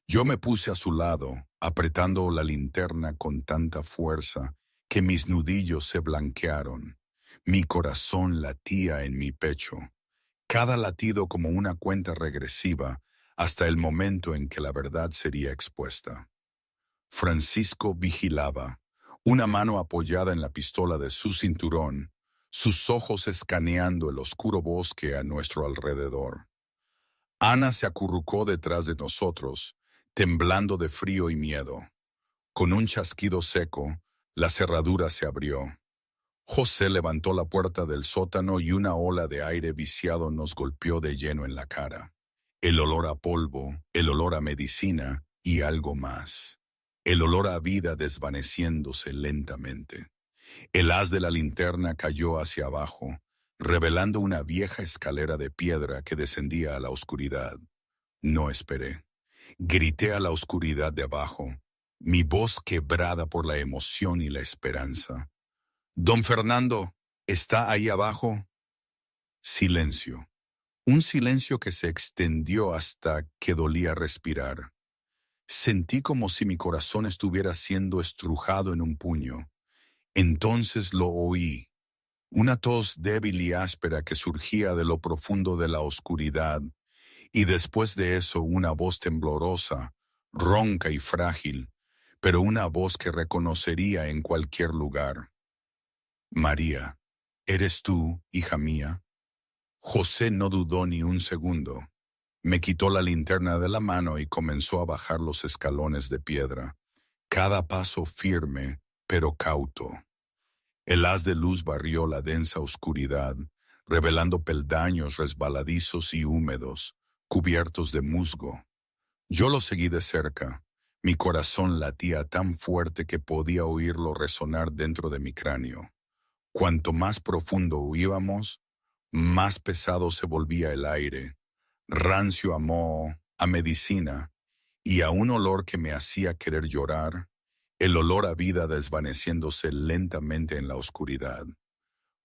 Speaker 1: Yo me puse a su lado, apretando la linterna con tanta fuerza que mis nudillos se blanquearon. Mi corazón latía en mi pecho, cada latido como una cuenta regresiva hasta el momento en que la verdad sería expuesta. Francisco vigilaba, una mano apoyada en la pistola de su cinturón, sus ojos escaneando el oscuro bosque a nuestro alrededor. Ana se acurrucó detrás de nosotros, temblando de frío y miedo. Con un chasquido seco, la cerradura se abrió. José levantó la puerta del sótano y una ola de aire viciado nos golpeó de lleno en la cara. El olor a polvo, el olor a medicina y algo más. El olor a vida desvaneciéndose lentamente. El haz de la linterna cayó hacia abajo, revelando una vieja escalera de piedra que descendía a la oscuridad. No esperé. Grité a la oscuridad de abajo, mi voz quebrada por la emoción y la esperanza. «Don Fernando, ¿está ahí abajo?» Silencio. Un silencio que se extendió hasta que dolía respirar. Sentí como si mi corazón estuviera siendo estrujado en un puño. Entonces lo oí. Una tos débil y áspera que surgía de lo profundo de la oscuridad, y después de eso una voz temblorosa, ronca y frágil, pero una voz que reconocería en cualquier lugar. «María, ¿eres tú, hija mía?» José no dudó ni un segundo. Me quitó la linterna de la mano y comenzó a bajar los escalones de piedra, cada paso firme, pero cauto. El haz de luz barrió la densa oscuridad, revelando peldaños resbaladizos y húmedos, cubiertos de musgo. Yo lo seguí de cerca. Mi corazón latía tan fuerte que podía oírlo resonar dentro de mi cráneo. Cuanto más profundo íbamos, más pesado se volvía el aire, rancio a moho, a medicina, y a un olor que me hacía querer llorar, el olor a vida desvaneciéndose lentamente en la oscuridad.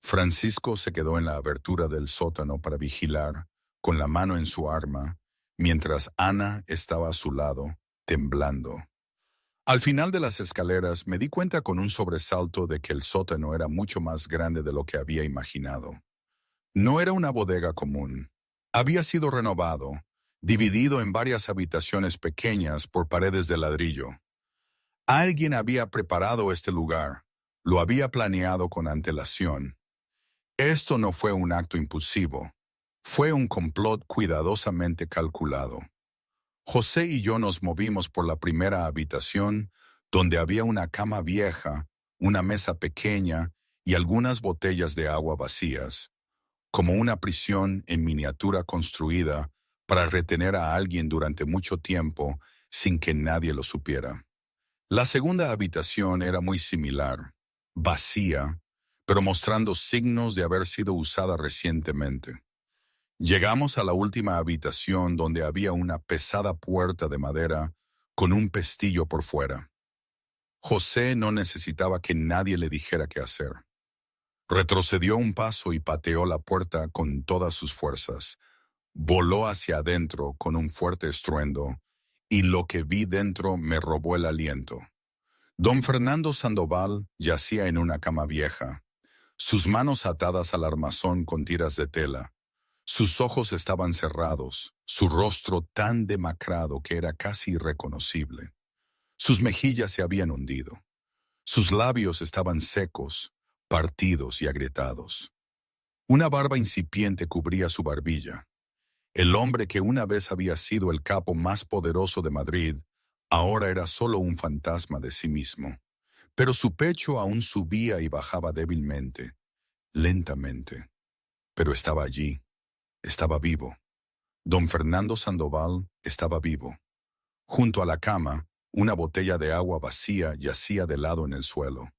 Speaker 1: Francisco se quedó en la abertura del sótano para vigilar, con la mano en su arma, mientras Ana estaba a su lado, temblando. Al final de las escaleras me di cuenta con un sobresalto de que el sótano era mucho más grande de lo que había imaginado. No era una bodega común. Había sido renovado, dividido en varias habitaciones pequeñas por paredes de ladrillo. Alguien había preparado este lugar, lo había planeado con antelación. Esto no fue un acto impulsivo, fue un complot cuidadosamente calculado. José y yo nos movimos por la primera habitación, donde había una cama vieja, una mesa pequeña y algunas botellas de agua vacías, como una prisión en miniatura construida para retener a alguien durante mucho tiempo sin que nadie lo supiera. La segunda habitación era muy similar, vacía, pero mostrando signos de haber sido usada recientemente. Llegamos a la última habitación, donde había una pesada puerta de madera con un pestillo por fuera. José no necesitaba que nadie le dijera qué hacer. Retrocedió un paso y pateó la puerta con todas sus fuerzas. Voló hacia adentro con un fuerte estruendo, y lo que vi dentro me robó el aliento. Don Fernando Sandoval yacía en una cama vieja, sus manos atadas al armazón con tiras de tela. Sus ojos estaban cerrados, su rostro tan demacrado que era casi irreconocible. Sus mejillas se habían hundido. Sus labios estaban secos, partidos y agrietados. Una barba incipiente cubría su barbilla. El hombre que una vez había sido el capo más poderoso de Madrid, ahora era solo un fantasma de sí mismo. Pero su pecho aún subía y bajaba débilmente, lentamente. Pero estaba allí, estaba vivo. Don Fernando Sandoval estaba vivo. Junto a la cama, una botella de agua vacía yacía de lado en el suelo.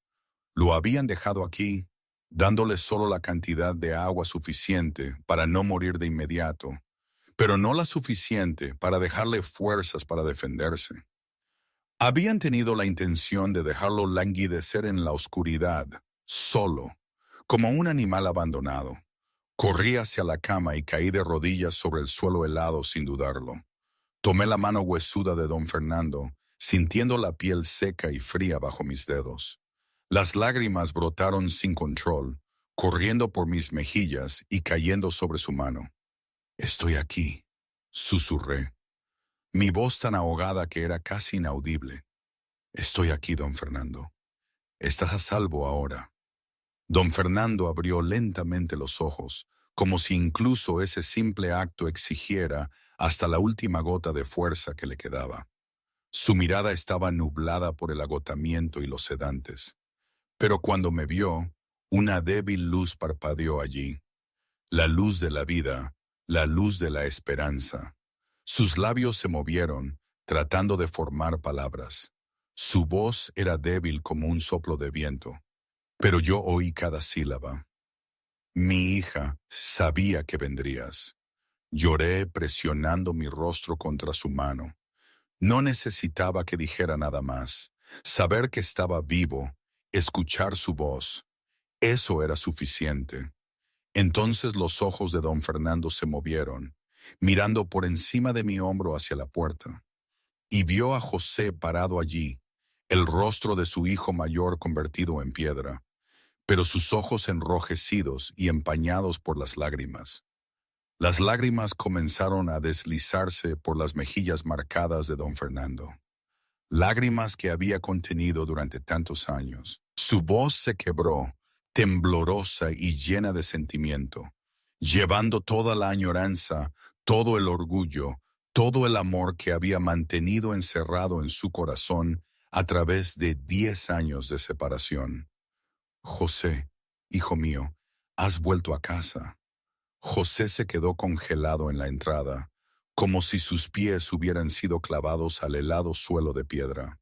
Speaker 1: Lo habían dejado aquí, dándole solo la cantidad de agua suficiente para no morir de inmediato, pero no la suficiente para dejarle fuerzas para defenderse. Habían tenido la intención de dejarlo languidecer en la oscuridad, solo, como un animal abandonado. Corrí hacia la cama y caí de rodillas sobre el suelo helado sin dudarlo. Tomé la mano huesuda de don Fernando, sintiendo la piel seca y fría bajo mis dedos. Las lágrimas brotaron sin control, corriendo por mis mejillas y cayendo sobre su mano. «Estoy aquí», susurré, mi voz tan ahogada que era casi inaudible. «Estoy aquí, don Fernando. Estás a salvo ahora». Don Fernando abrió lentamente los ojos, como si incluso ese simple acto exigiera hasta la última gota de fuerza que le quedaba. Su mirada estaba nublada por el agotamiento y los sedantes. Pero cuando me vio, una débil luz parpadeó allí. La luz de la vida, la luz de la esperanza. Sus labios se movieron, tratando de formar palabras. Su voz era débil como un soplo de viento, pero yo oí cada sílaba. «Mi hija, sabía que vendrías». Lloré presionando mi rostro contra su mano. No necesitaba que dijera nada más. Saber que estaba vivo, escuchar su voz, eso era suficiente. Entonces los ojos de don Fernando se movieron, mirando por encima de mi hombro hacia la puerta, y vio a José parado allí, el rostro de su hijo mayor convertido en piedra, pero sus ojos enrojecidos y empañados por las lágrimas. Las lágrimas comenzaron a deslizarse por las mejillas marcadas de don Fernando. Lágrimas que había contenido durante tantos años. Su voz se quebró, temblorosa y llena de sentimiento, llevando toda la añoranza, todo el orgullo, todo el amor que había mantenido encerrado en su corazón a través de 10 años de separación. «José, hijo mío, has vuelto a casa». José se quedó congelado en la entrada, como si sus pies hubieran sido clavados al helado suelo de piedra.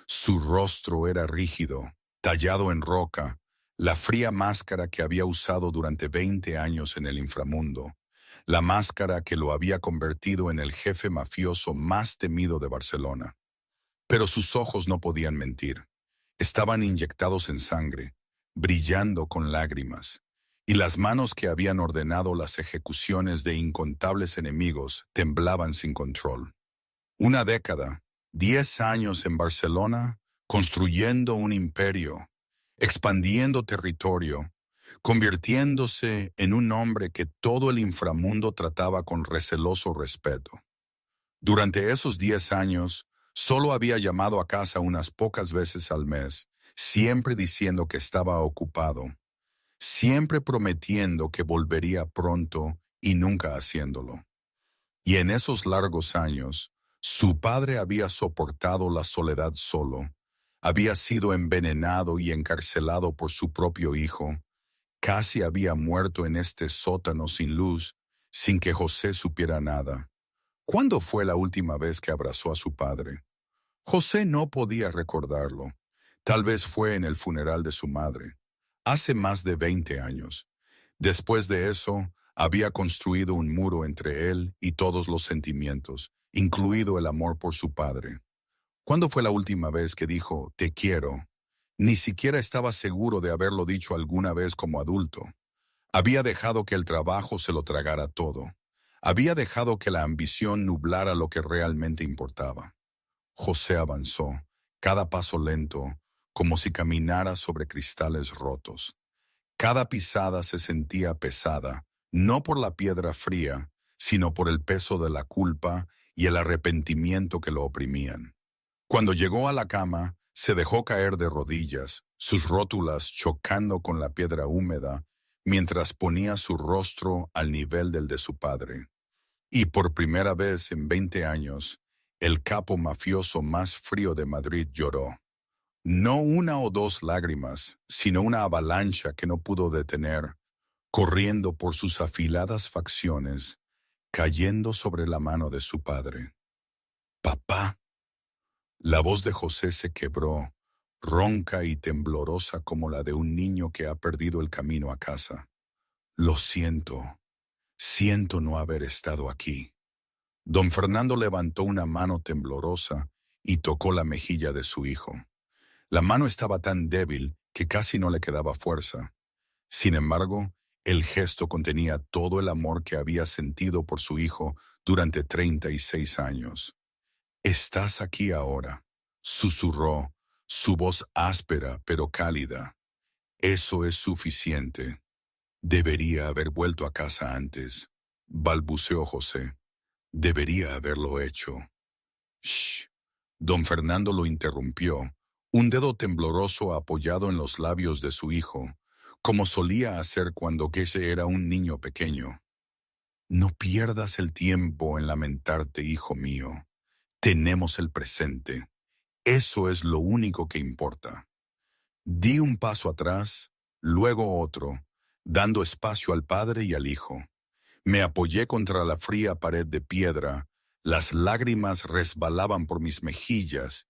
Speaker 1: Su rostro era rígido, tallado en roca, la fría máscara que había usado durante 20 años en el inframundo, la máscara que lo había convertido en el jefe mafioso más temido de Barcelona. Pero sus ojos no podían mentir. Estaban inyectados en sangre, brillando con lágrimas, y las manos que habían ordenado las ejecuciones de incontables enemigos temblaban sin control. Una década, 10 años en Barcelona, construyendo un imperio, expandiendo territorio, convirtiéndose en un hombre que todo el inframundo trataba con receloso respeto. Durante esos 10 años, solo había llamado a casa unas pocas veces al mes, siempre diciendo que estaba ocupado, siempre prometiendo que volvería pronto y nunca haciéndolo. Y en esos largos años, su padre había soportado la soledad solo, había sido envenenado y encarcelado por su propio hijo, casi había muerto en este sótano sin luz, sin que José supiera nada. ¿Cuándo fue la última vez que abrazó a su padre? José no podía recordarlo. Tal vez fue en el funeral de su madre, hace más de 20 años. Después de eso, había construido un muro entre él y todos los sentimientos, incluido el amor por su padre. ¿Cuándo fue la última vez que dijo «te quiero»? Ni siquiera estaba seguro de haberlo dicho alguna vez como adulto. Había dejado que el trabajo se lo tragara todo. Había dejado que la ambición nublara lo que realmente importaba. José avanzó, cada paso lento, como si caminara sobre cristales rotos. Cada pisada se sentía pesada, no por la piedra fría, sino por el peso de la culpa y el arrepentimiento que lo oprimían. Cuando llegó a la cama, se dejó caer de rodillas, sus rótulas chocando con la piedra húmeda, mientras ponía su rostro al nivel del de su padre. Y por primera vez en 20 años, el capo mafioso más frío de Madrid lloró. No una o dos lágrimas, sino una avalancha que no pudo detener, corriendo por sus afiladas facciones, cayendo sobre la mano de su padre. «Papá». La voz de José se quebró, ronca y temblorosa como la de un niño que ha perdido el camino a casa. «Lo siento, siento no haber estado aquí». Don Fernando levantó una mano temblorosa y tocó la mejilla de su hijo. La mano estaba tan débil que casi no le quedaba fuerza. Sin embargo, el gesto contenía todo el amor que había sentido por su hijo durante 36 años. «Estás aquí ahora», susurró, su voz áspera pero cálida. «Eso es suficiente. Debería haber vuelto a casa antes», balbuceó José. «Debería haberlo hecho». «Shh». Don Fernando lo interrumpió, un dedo tembloroso apoyado en los labios de su hijo, como solía hacer cuando ese era un niño pequeño. «No pierdas el tiempo en lamentarte, hijo mío. Tenemos el presente. Eso es lo único que importa». Di un paso atrás, luego otro, dando espacio al padre y al hijo. Me apoyé contra la fría pared de piedra, las lágrimas resbalaban por mis mejillas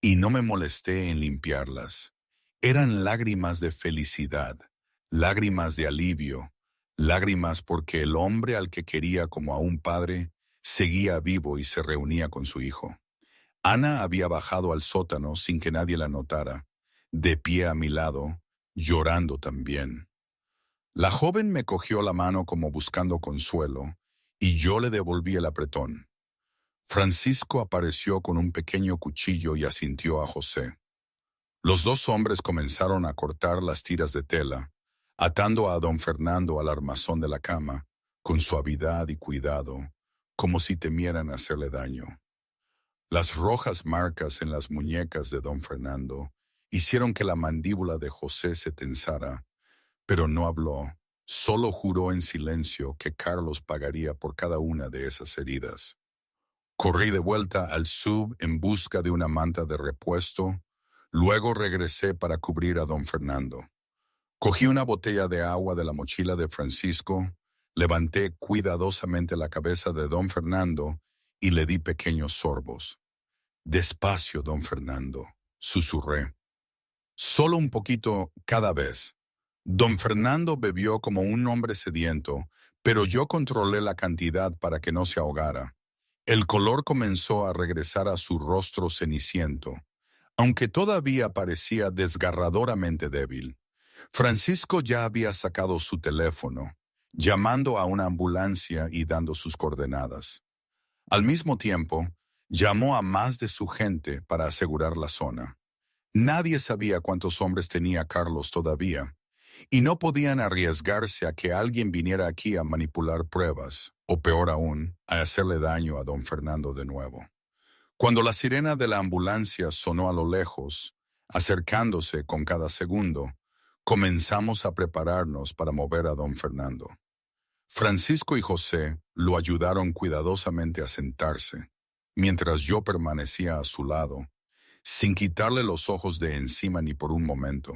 Speaker 1: y no me molesté en limpiarlas. Eran lágrimas de felicidad, lágrimas de alivio, lágrimas porque el hombre al que quería como a un padre seguía vivo y se reunía con su hijo. Ana había bajado al sótano sin que nadie la notara, de pie a mi lado, llorando también. La joven me cogió la mano como buscando consuelo, y yo le devolví el apretón. Francisco apareció con un pequeño cuchillo y asintió a José. Los dos hombres comenzaron a cortar las tiras de tela, atando a don Fernando al armazón de la cama, con suavidad y cuidado, como si temieran hacerle daño. Las rojas marcas en las muñecas de don Fernando hicieron que la mandíbula de José se tensara, pero no habló, solo juró en silencio que Carlos pagaría por cada una de esas heridas. Corrí de vuelta al sub en busca de una manta de repuesto, luego regresé para cubrir a don Fernando. Cogí una botella de agua de la mochila de Francisco, levanté cuidadosamente la cabeza de don Fernando y le di pequeños sorbos. «Despacio, don Fernando», susurré. «Solo un poquito cada vez». Don Fernando bebió como un hombre sediento, pero yo controlé la cantidad para que no se ahogara. El color comenzó a regresar a su rostro ceniciento, aunque todavía parecía desgarradoramente débil. Francisco ya había sacado su teléfono, llamando a una ambulancia y dando sus coordenadas. Al mismo tiempo, llamó a más de su gente para asegurar la zona. Nadie sabía cuántos hombres tenía Carlos todavía, y no podían arriesgarse a que alguien viniera aquí a manipular pruebas, o peor aún, a hacerle daño a don Fernando de nuevo. Cuando la sirena de la ambulancia sonó a lo lejos, acercándose con cada segundo, comenzamos a prepararnos para mover a don Fernando. Francisco y José lo ayudaron cuidadosamente a sentarse, mientras yo permanecía a su lado, sin quitarle los ojos de encima ni por un momento.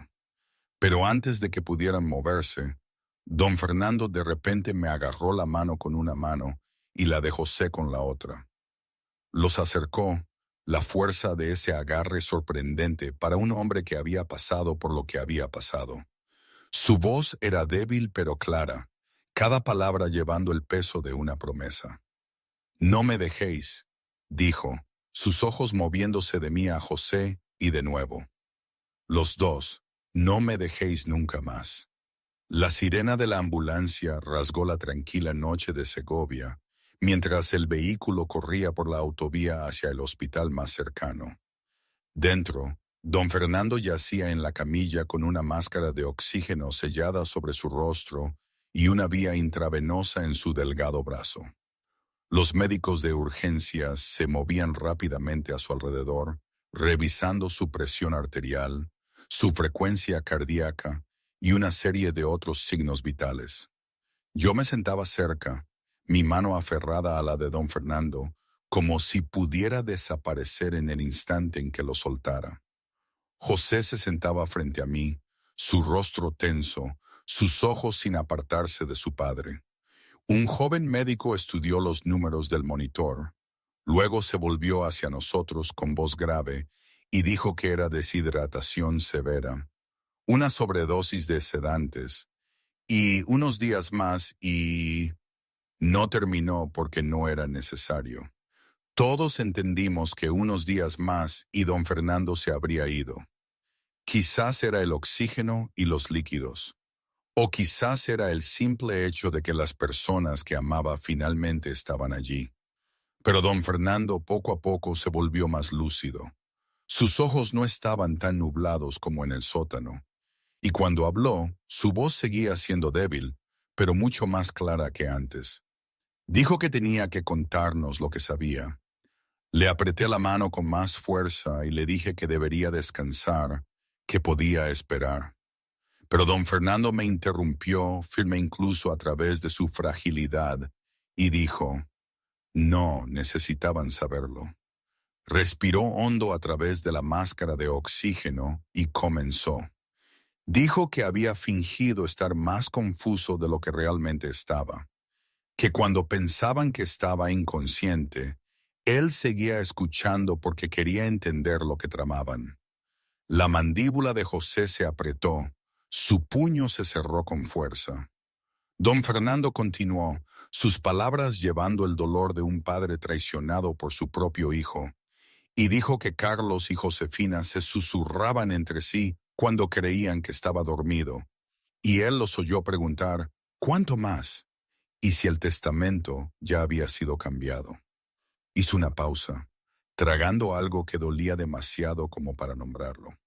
Speaker 1: Pero antes de que pudieran moverse, don Fernando de repente me agarró la mano con una mano y la de José con la otra. Los acercó, la fuerza de ese agarre sorprendente para un hombre que había pasado por lo que había pasado. Su voz era débil pero clara, cada palabra llevando el peso de una promesa. «No me dejéis», dijo, sus ojos moviéndose de mí a José y de nuevo. Los dos, «No me dejéis nunca más». La sirena de la ambulancia rasgó la tranquila noche de Segovia, mientras el vehículo corría por la autovía hacia el hospital más cercano. Dentro, don Fernando yacía en la camilla con una máscara de oxígeno sellada sobre su rostro y una vía intravenosa en su delgado brazo. Los médicos de urgencias se movían rápidamente a su alrededor, revisando su presión arterial, su frecuencia cardíaca y una serie de otros signos vitales. Yo me sentaba cerca, mi mano aferrada a la de don Fernando, como si pudiera desaparecer en el instante en que lo soltara. José se sentaba frente a mí, su rostro tenso, sus ojos sin apartarse de su padre. Un joven médico estudió los números del monitor. Luego se volvió hacia nosotros con voz grave y dijo que era deshidratación severa, una sobredosis de sedantes, y unos días más y... No terminó porque no era necesario. Todos entendimos que unos días más y don Fernando se habría ido. Quizás era el oxígeno y los líquidos. O quizás era el simple hecho de que las personas que amaba finalmente estaban allí. Pero don Fernando poco a poco se volvió más lúcido. Sus ojos no estaban tan nublados como en el sótano. Y cuando habló, su voz seguía siendo débil, pero mucho más clara que antes. Dijo que tenía que contarnos lo que sabía. Le apreté la mano con más fuerza y le dije que debería descansar, que podía esperar. Pero don Fernando me interrumpió, firme incluso a través de su fragilidad, y dijo, no necesitaban saberlo. Respiró hondo a través de la máscara de oxígeno y comenzó. Dijo que había fingido estar más confuso de lo que realmente estaba, que cuando pensaban que estaba inconsciente, él seguía escuchando porque quería entender lo que tramaban. La mandíbula de José se apretó, su puño se cerró con fuerza. Don Fernando continuó, sus palabras llevando el dolor de un padre traicionado por su propio hijo, y dijo que Carlos y Josefina se susurraban entre sí cuando creían que estaba dormido, y él los oyó preguntar, ¿cuánto más? Y si el testamento ya había sido cambiado. Hizo una pausa, tragando algo que dolía demasiado como para nombrarlo.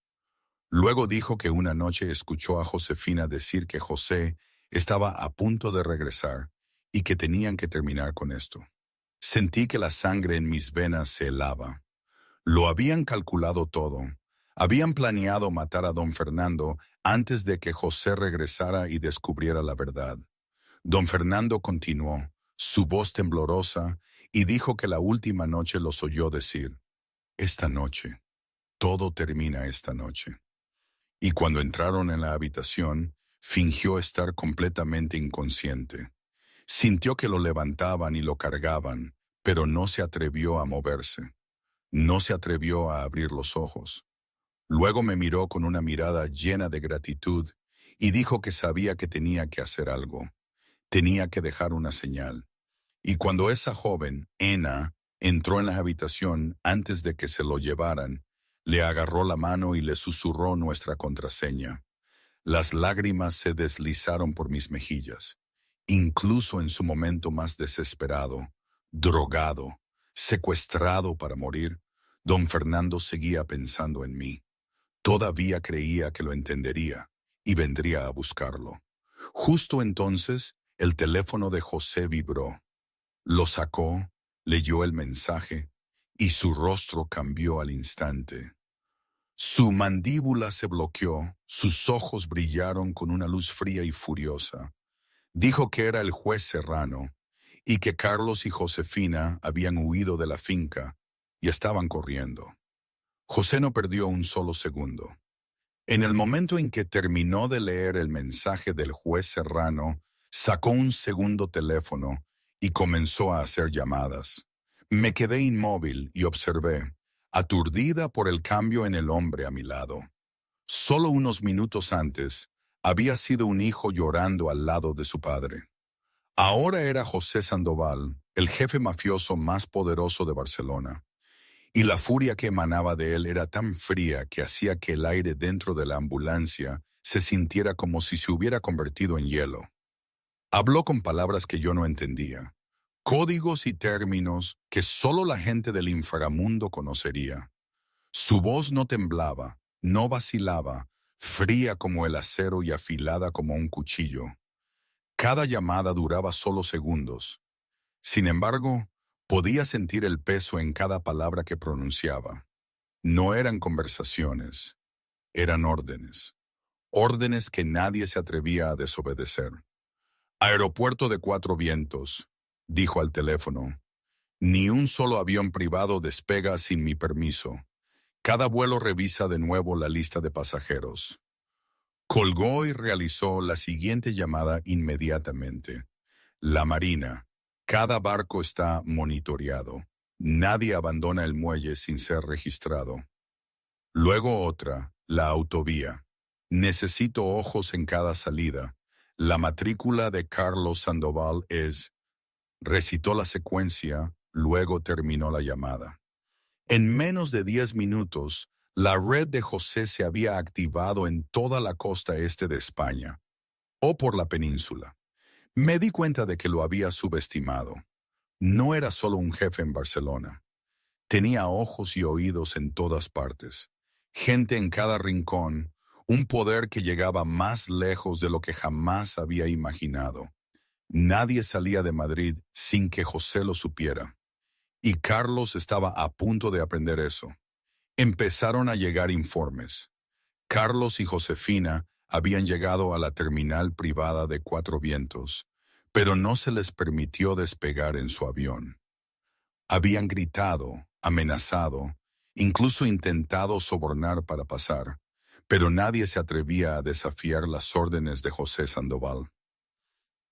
Speaker 1: Luego dijo que una noche escuchó a Josefina decir que José estaba a punto de regresar y que tenían que terminar con esto. Sentí que la sangre en mis venas se helaba. Lo habían calculado todo. Habían planeado matar a don Fernando antes de que José regresara y descubriera la verdad. Don Fernando continuó, su voz temblorosa, y dijo que la última noche los oyó decir, esta noche, todo termina esta noche. Y cuando entraron en la habitación, fingió estar completamente inconsciente. Sintió que lo levantaban y lo cargaban, pero no se atrevió a moverse. No se atrevió a abrir los ojos. Luego me miró con una mirada llena de gratitud y dijo que sabía que tenía que hacer algo. Tenía que dejar una señal. Y cuando esa joven, Ena, entró en la habitación antes de que se lo llevaran, le agarró la mano y le susurró nuestra contraseña. Las lágrimas se deslizaron por mis mejillas. Incluso en su momento más desesperado, drogado, secuestrado para morir, don Fernando seguía pensando en mí. Todavía creía que lo entendería y vendría a buscarlo. Justo entonces, el teléfono de José vibró. Lo sacó, leyó el mensaje y su rostro cambió al instante. Su mandíbula se bloqueó, sus ojos brillaron con una luz fría y furiosa. Dijo que era el juez Serrano y que Carlos y Josefina habían huido de la finca y estaban corriendo. José no perdió un solo segundo. En el momento en que terminó de leer el mensaje del juez Serrano, sacó un segundo teléfono y comenzó a hacer llamadas. Me quedé inmóvil y observé, aturdida por el cambio en el hombre a mi lado. Solo unos minutos antes, había sido un hijo llorando al lado de su padre. Ahora era José Sandoval, el jefe mafioso más poderoso de Barcelona. Y la furia que emanaba de él era tan fría que hacía que el aire dentro de la ambulancia se sintiera como si se hubiera convertido en hielo. Habló con palabras que yo no entendía, códigos y términos que solo la gente del inframundo conocería. Su voz no temblaba, no vacilaba, fría como el acero y afilada como un cuchillo. Cada llamada duraba solo segundos. Sin embargo, podía sentir el peso en cada palabra que pronunciaba. No eran conversaciones, eran órdenes. Órdenes que nadie se atrevía a desobedecer. Aeropuerto de Cuatro Vientos, dijo al teléfono. Ni un solo avión privado despega sin mi permiso. Cada vuelo revisa de nuevo la lista de pasajeros. Colgó y realizó la siguiente llamada inmediatamente. La Marina. Cada barco está monitoreado. Nadie abandona el muelle sin ser registrado. Luego otra, la autovía. Necesito ojos en cada salida. La matrícula de Carlos Sandoval es... Recitó la secuencia, luego terminó la llamada. En menos de 10 minutos, la red de José se había activado en toda la costa este de España, o por la península. Me di cuenta de que lo había subestimado. No era solo un jefe en Barcelona. Tenía ojos y oídos en todas partes, gente en cada rincón, un poder que llegaba más lejos de lo que jamás había imaginado. Nadie salía de Madrid sin que José lo supiera. Y Carlos estaba a punto de aprender eso. Empezaron a llegar informes. Carlos y Josefina habían llegado a la terminal privada de Cuatro Vientos, pero no se les permitió despegar en su avión. Habían gritado, amenazado, incluso intentado sobornar para pasar, pero nadie se atrevía a desafiar las órdenes de José Sandoval.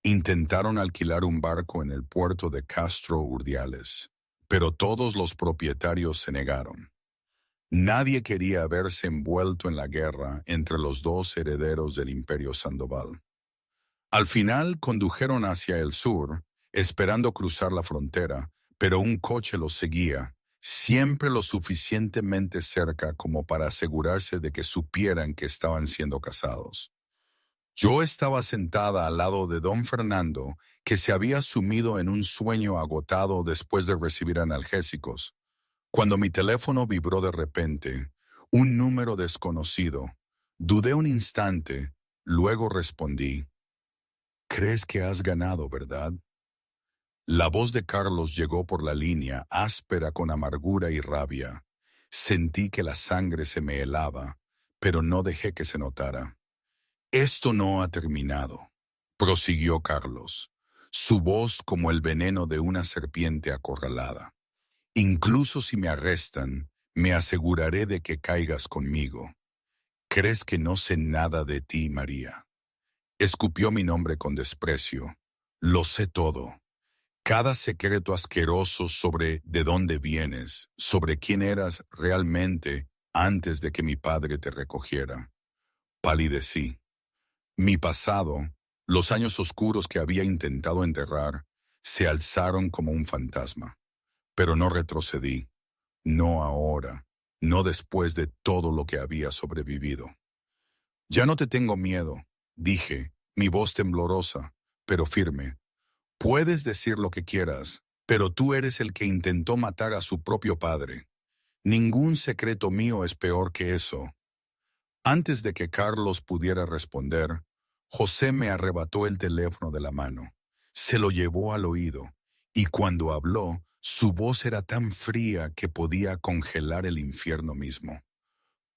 Speaker 1: Intentaron alquilar un barco en el puerto de Castro Urdiales, pero todos los propietarios se negaron. Nadie quería verse envuelto en la guerra entre los dos herederos del Imperio Sandoval. Al final condujeron hacia el sur, esperando cruzar la frontera, pero un coche los seguía, siempre lo suficientemente cerca como para asegurarse de que supieran que estaban siendo cazados. Yo estaba sentada al lado de don Fernando, que se había sumido en un sueño agotado después de recibir analgésicos, cuando mi teléfono vibró de repente, un número desconocido. Dudé un instante, luego respondí. «¿Crees que has ganado, verdad?» La voz de Carlos llegó por la línea, áspera con amargura y rabia. Sentí que la sangre se me helaba, pero no dejé que se notara. «Esto no ha terminado», prosiguió Carlos, su voz como el veneno de una serpiente acorralada. «Incluso si me arrestan, me aseguraré de que caigas conmigo. ¿Crees que no sé nada de ti, María?» Escupió mi nombre con desprecio. «Lo sé todo. Cada secreto asqueroso sobre de dónde vienes, sobre quién eras realmente antes de que mi padre te recogiera». Palidecí. Mi pasado, los años oscuros que había intentado enterrar, se alzaron como un fantasma. Pero no retrocedí. No ahora, no después de todo lo que había sobrevivido. «Ya no te tengo miedo», dije, mi voz temblorosa, pero firme. «Puedes decir lo que quieras, pero tú eres el que intentó matar a su propio padre. Ningún secreto mío es peor que eso». Antes de que Carlos pudiera responder, José me arrebató el teléfono de la mano. Se lo llevó al oído, y cuando habló, su voz era tan fría que podía congelar el infierno mismo.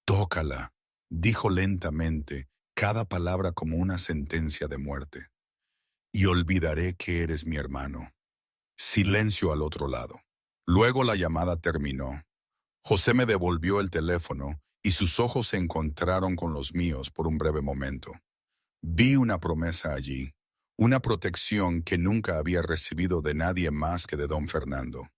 Speaker 1: «Tócala», dijo lentamente, cada palabra como una sentencia de muerte. «Y olvidaré que eres mi hermano». Silencio al otro lado. Luego la llamada terminó. José me devolvió el teléfono y sus ojos se encontraron con los míos por un breve momento. Vi una promesa allí, una protección que nunca había recibido de nadie más que de don Fernando.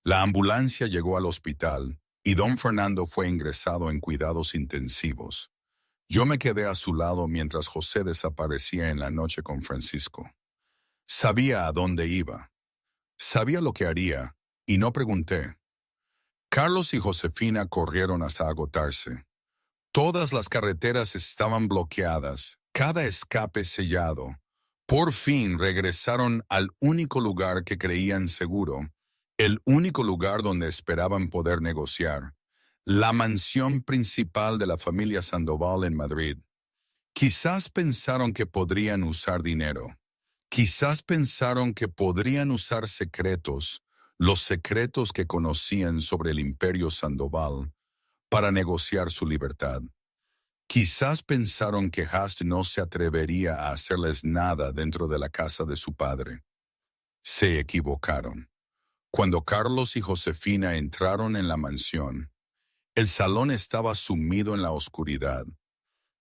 Speaker 1: La ambulancia llegó al hospital y don Fernando fue ingresado en cuidados intensivos. Yo me quedé a su lado mientras José desaparecía en la noche con Francisco. Sabía a dónde iba. Sabía lo que haría, y no pregunté. Carlos y Josefina corrieron hasta agotarse. Todas las carreteras estaban bloqueadas, cada escape sellado. Por fin regresaron al único lugar que creían seguro, el único lugar donde esperaban poder negociar, la mansión principal de la familia Sandoval en Madrid. Quizás pensaron que podrían usar dinero. Quizás pensaron que podrían usar secretos, los secretos que conocían sobre el Imperio Sandoval, para negociar su libertad. Quizás pensaron que Hast no se atrevería a hacerles nada dentro de la casa de su padre. Se equivocaron. Cuando Carlos y Josefina entraron en la mansión, el salón estaba sumido en la oscuridad.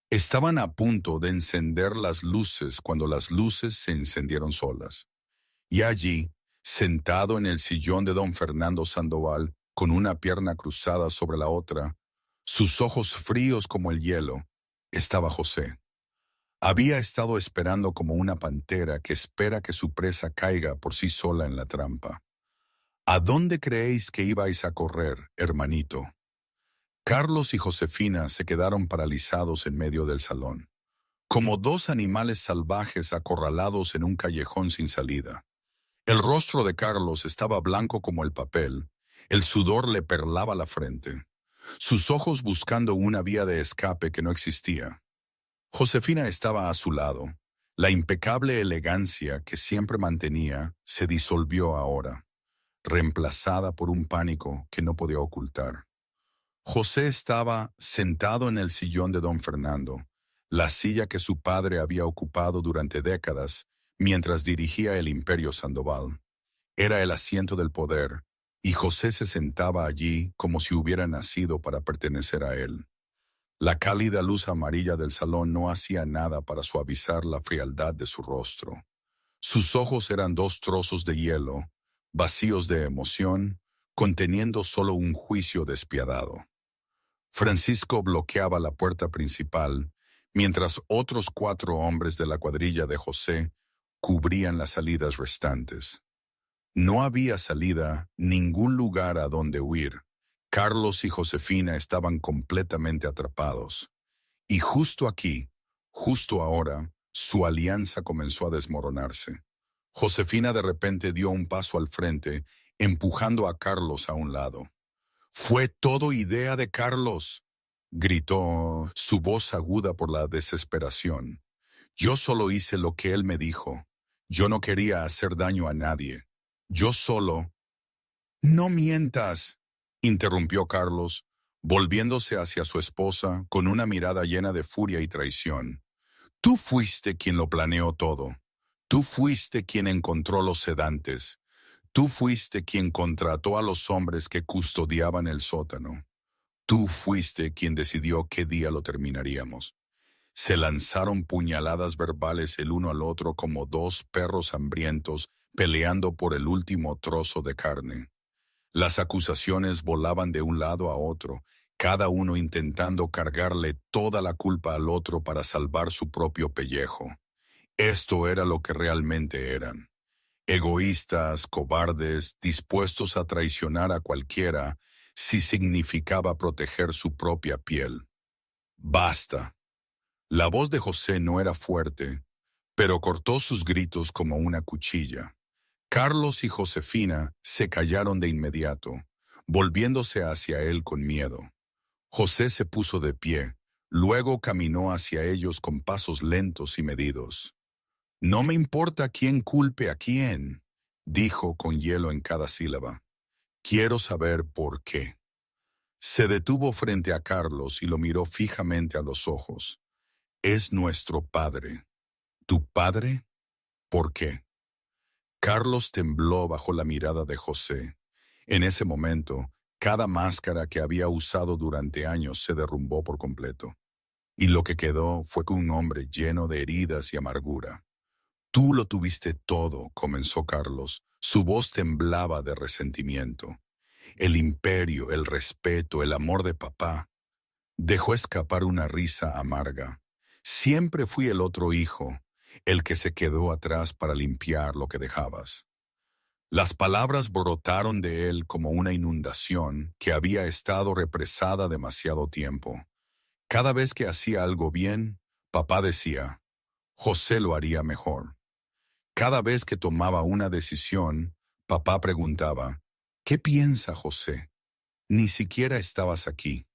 Speaker 1: Estaban a punto de encender las luces cuando las luces se encendieron solas. Y allí, sentado en el sillón de don Fernando Sandoval, con una pierna cruzada sobre la otra, sus ojos fríos como el hielo, estaba José. Había estado esperando como una pantera que espera que su presa caiga por sí sola en la trampa. ¿A dónde creéis que ibais a correr, hermanito? Carlos y Josefina se quedaron paralizados en medio del salón, como dos animales salvajes acorralados en un callejón sin salida. El rostro de Carlos estaba blanco como el papel, el sudor le perlaba la frente, sus ojos buscando una vía de escape que no existía. Josefina estaba a su lado. La impecable elegancia que siempre mantenía se disolvió ahora, reemplazada por un pánico que no podía ocultar. José estaba sentado en el sillón de don Fernando, la silla que su padre había ocupado durante décadas mientras dirigía el Imperio Sandoval. Era el asiento del poder, y José se sentaba allí como si hubiera nacido para pertenecer a él. La cálida luz amarilla del salón no hacía nada para suavizar la frialdad de su rostro. Sus ojos eran dos trozos de hielo, vacíos de emoción, conteniendo solo un juicio despiadado. Francisco bloqueaba la puerta principal, mientras otros 4 hombres de la cuadrilla de José cubrían las salidas restantes. No había salida, ningún lugar a donde huir. Carlos y Josefina estaban completamente atrapados. Y justo aquí, justo ahora, su alianza comenzó a desmoronarse. Josefina de repente dio un paso al frente, empujando a Carlos a un lado. «Fue todo idea de Carlos», gritó, su voz aguda por la desesperación. «Yo solo hice lo que él me dijo. Yo no quería hacer daño a nadie. Yo solo...» «No mientas», interrumpió Carlos, volviéndose hacia su esposa con una mirada llena de furia y traición. «Tú fuiste quien lo planeó todo. Tú fuiste quien encontró los sedantes. Tú fuiste quien contrató a los hombres que custodiaban el sótano. Tú fuiste quien decidió qué día lo terminaríamos». Se lanzaron puñaladas verbales el uno al otro como 2 perros hambrientos peleando por el último trozo de carne. Las acusaciones volaban de un lado a otro, cada uno intentando cargarle toda la culpa al otro para salvar su propio pellejo. Esto era lo que realmente eran. Egoístas, cobardes, dispuestos a traicionar a cualquiera si significaba proteger su propia piel. «Basta». La voz de José no era fuerte, pero cortó sus gritos como una cuchilla. Carlos y Josefina se callaron de inmediato, volviéndose hacia él con miedo. José se puso de pie, luego caminó hacia ellos con pasos lentos y medidos. «No me importa quién culpe a quién», dijo con hielo en cada sílaba. «Quiero saber por qué». Se detuvo frente a Carlos y lo miró fijamente a los ojos. «Es nuestro padre». «¿Tu padre? ¿Por qué?» Carlos tembló bajo la mirada de José. En ese momento, cada máscara que había usado durante años se derrumbó por completo. Y lo que quedó fue un hombre lleno de heridas y amargura. «Tú lo tuviste todo», comenzó Carlos. Su voz temblaba de resentimiento. «El imperio, el respeto, el amor de papá». Dejó escapar una risa amarga. «Siempre fui el otro hijo, el que se quedó atrás para limpiar lo que dejabas». Las palabras brotaron de él como una inundación que había estado represada demasiado tiempo. Cada vez que hacía algo bien, papá decía, «José lo haría mejor». Cada vez que tomaba una decisión, papá preguntaba, «¿Qué piensa José? Ni siquiera estabas aquí».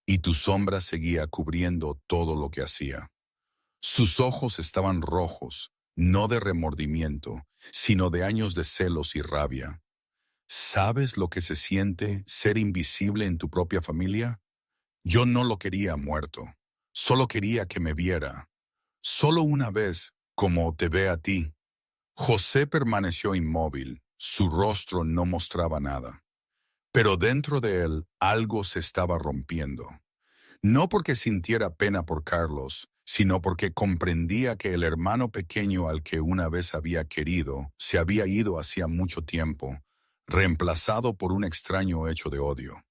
Speaker 1: Y tu sombra seguía cubriendo todo lo que hacía. Sus ojos estaban rojos, no de remordimiento, sino de años de celos y rabia. ¿Sabes lo que se siente ser invisible en tu propia familia? Yo no lo quería muerto, solo quería que me viera. Solo una vez, como te ve a ti. José permaneció inmóvil, su rostro no mostraba nada. Pero dentro de él algo se estaba rompiendo. No porque sintiera pena por Carlos, sino porque comprendía que el hermano pequeño al que una vez había querido se había ido hacía mucho tiempo, reemplazado por un extraño hecho de odio.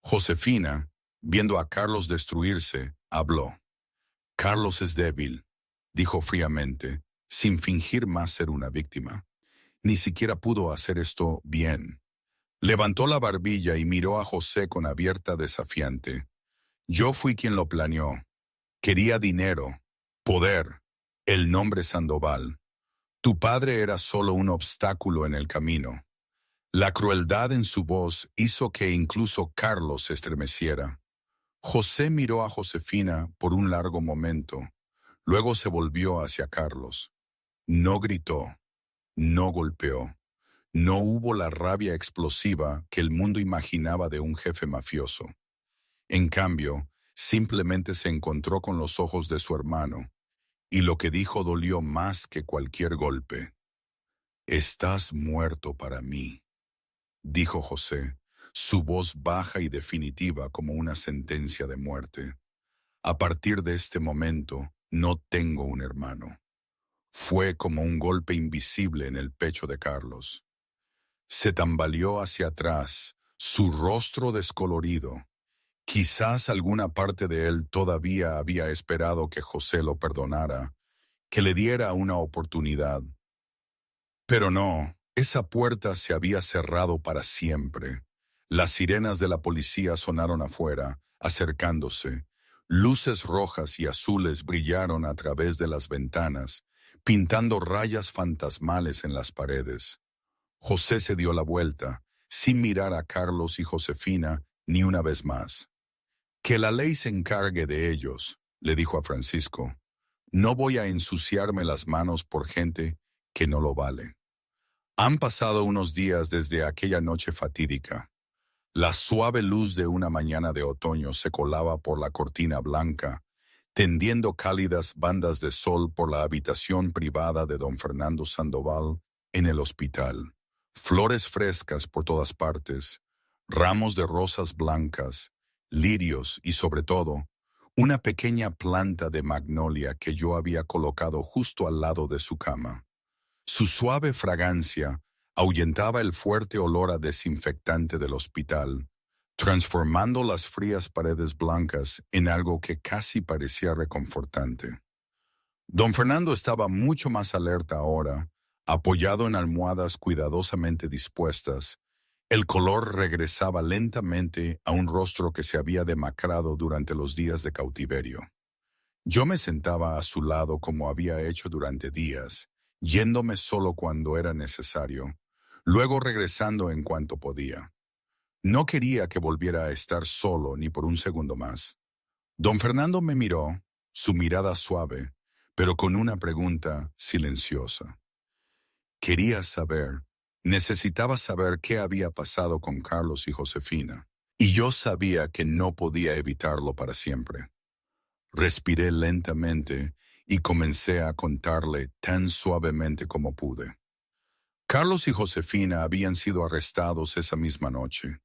Speaker 1: Josefina, viendo a Carlos destruirse, habló. Carlos es débil, dijo fríamente, sin fingir más ser una víctima. Ni siquiera pudo hacer esto bien. Levantó la barbilla y miró a José con abierta desafiante. Yo fui quien lo planeó. Quería dinero, poder, el nombre Sandoval. Tu padre era solo un obstáculo en el camino. La crueldad en su voz hizo que incluso Carlos se estremeciera. José miró a Josefina por un largo momento. Luego se volvió hacia Carlos. No gritó, no golpeó. No hubo la rabia explosiva que el mundo imaginaba de un jefe mafioso. En cambio, simplemente se encontró con los ojos de su hermano, y lo que dijo dolió más que cualquier golpe. Estás muerto para mí, dijo José, su voz baja y definitiva como una sentencia de muerte. A partir de este momento, no tengo un hermano. Fue como un golpe invisible en el pecho de Carlos. Se tambaleó hacia atrás, su rostro descolorido. Quizás alguna parte de él todavía había esperado que José lo perdonara, que le diera una oportunidad. Pero no, esa puerta se había cerrado para siempre. Las sirenas de la policía sonaron afuera, acercándose. Luces rojas y azules brillaron a través de las ventanas, pintando rayas fantasmales en las paredes. José se dio la vuelta, sin mirar a Carlos y Josefina ni una vez más. Que la ley se encargue de ellos, le dijo a Francisco. No voy a ensuciarme las manos por gente que no lo vale. Han pasado unos días desde aquella noche fatídica. La suave luz de una mañana de otoño se colaba por la cortina blanca, tendiendo cálidas bandas de sol por la habitación privada de don Fernando Sandoval en el hospital. Flores frescas por todas partes, ramos de rosas blancas, lirios y sobre todo, una pequeña planta de magnolia que yo había colocado justo al lado de su cama. Su suave fragancia ahuyentaba el fuerte olor a desinfectante del hospital, transformando las frías paredes blancas en algo que casi parecía reconfortante. Don Fernando estaba mucho más alerta ahora, apoyado en almohadas cuidadosamente dispuestas. El color regresaba lentamente a un rostro que se había demacrado durante los días de cautiverio. Yo me sentaba a su lado como había hecho durante días, yéndome solo cuando era necesario, luego regresando en cuanto podía. No quería que volviera a estar solo ni por un segundo más. Don Fernando me miró, su mirada suave, pero con una pregunta silenciosa. Quería saber, necesitaba saber qué había pasado con Carlos y Josefina, y yo sabía que no podía evitarlo para siempre. Respiré lentamente y comencé a contarle tan suavemente como pude. Carlos y Josefina habían sido arrestados esa misma noche.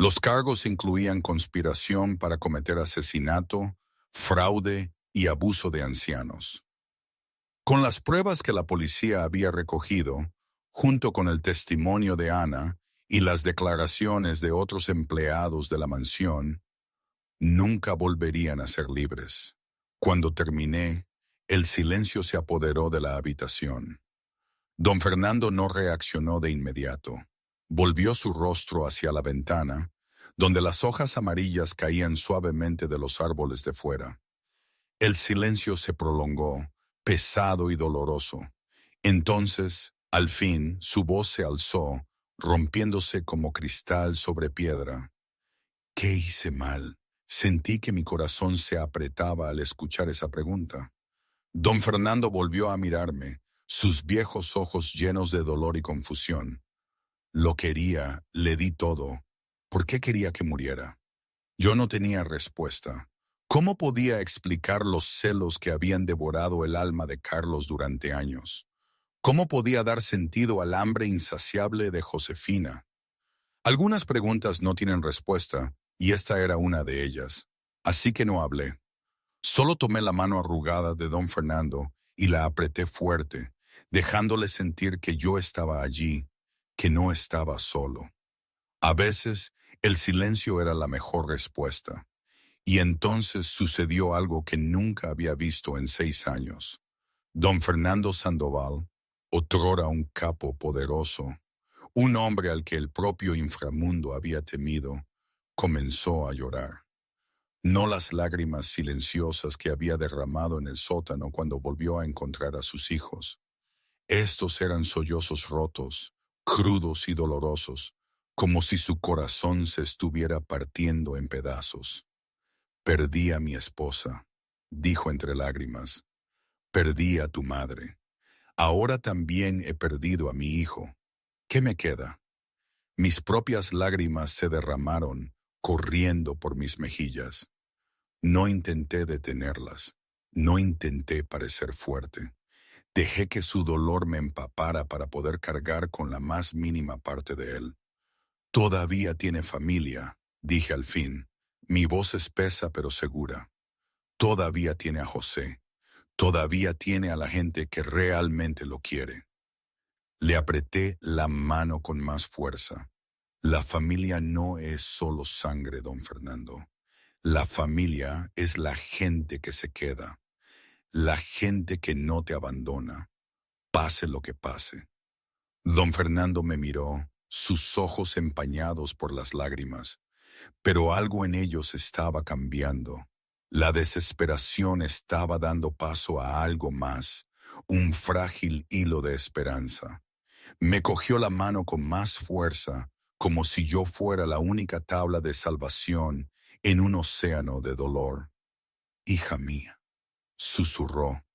Speaker 1: Los cargos incluían conspiración para cometer asesinato, fraude y abuso de ancianos. Con las pruebas que la policía había recogido, junto con el testimonio de Ana y las declaraciones de otros empleados de la mansión, nunca volverían a ser libres. Cuando terminé, el silencio se apoderó de la habitación. Don Fernando no reaccionó de inmediato. Volvió su rostro hacia la ventana, donde las hojas amarillas caían suavemente de los árboles de fuera. El silencio se prolongó, pesado y doloroso. Entonces, al fin, su voz se alzó, rompiéndose como cristal sobre piedra. ¿Qué hice mal? Sentí que mi corazón se apretaba al escuchar esa pregunta. Don Fernando volvió a mirarme, sus viejos ojos llenos de dolor y confusión. Lo quería, le di todo. ¿Por qué quería que muriera? Yo no tenía respuesta. ¿Cómo podía explicar los celos que habían devorado el alma de Carlos durante años? ¿Cómo podía dar sentido al hambre insaciable de Josefina? Algunas preguntas no tienen respuesta, y esta era una de ellas. Así que no hablé. Solo tomé la mano arrugada de don Fernando y la apreté fuerte, dejándole sentir que yo estaba allí, que no estaba solo. A veces, el silencio era la mejor respuesta. Y entonces sucedió algo que nunca había visto en 6 años. Don Fernando Sandoval, otrora un capo poderoso, un hombre al que el propio inframundo había temido, comenzó a llorar. No las lágrimas silenciosas que había derramado en el sótano cuando volvió a encontrar a sus hijos. Estos eran sollozos rotos, crudos y dolorosos, como si su corazón se estuviera partiendo en pedazos. Perdí a mi esposa, dijo entre lágrimas. Perdí a tu madre. Ahora también he perdido a mi hijo. ¿Qué me queda? Mis propias lágrimas se derramaron, corriendo por mis mejillas. No intenté detenerlas. No intenté parecer fuerte. Dejé que su dolor me empapara para poder cargar con la más mínima parte de él. Todavía tiene familia, dije al fin. Mi voz espesa pero segura. Todavía tiene a José. Todavía tiene a la gente que realmente lo quiere. Le apreté la mano con más fuerza. La familia no es solo sangre, don Fernando. La familia es la gente que se queda. La gente que no te abandona, pase lo que pase. Don Fernando me miró, sus ojos empañados por las lágrimas, pero algo en ellos estaba cambiando. La desesperación estaba dando paso a algo más, un frágil hilo de esperanza. Me cogió la mano con más fuerza, como si yo fuera la única tabla de salvación en un océano de dolor. Hija mía, susurró,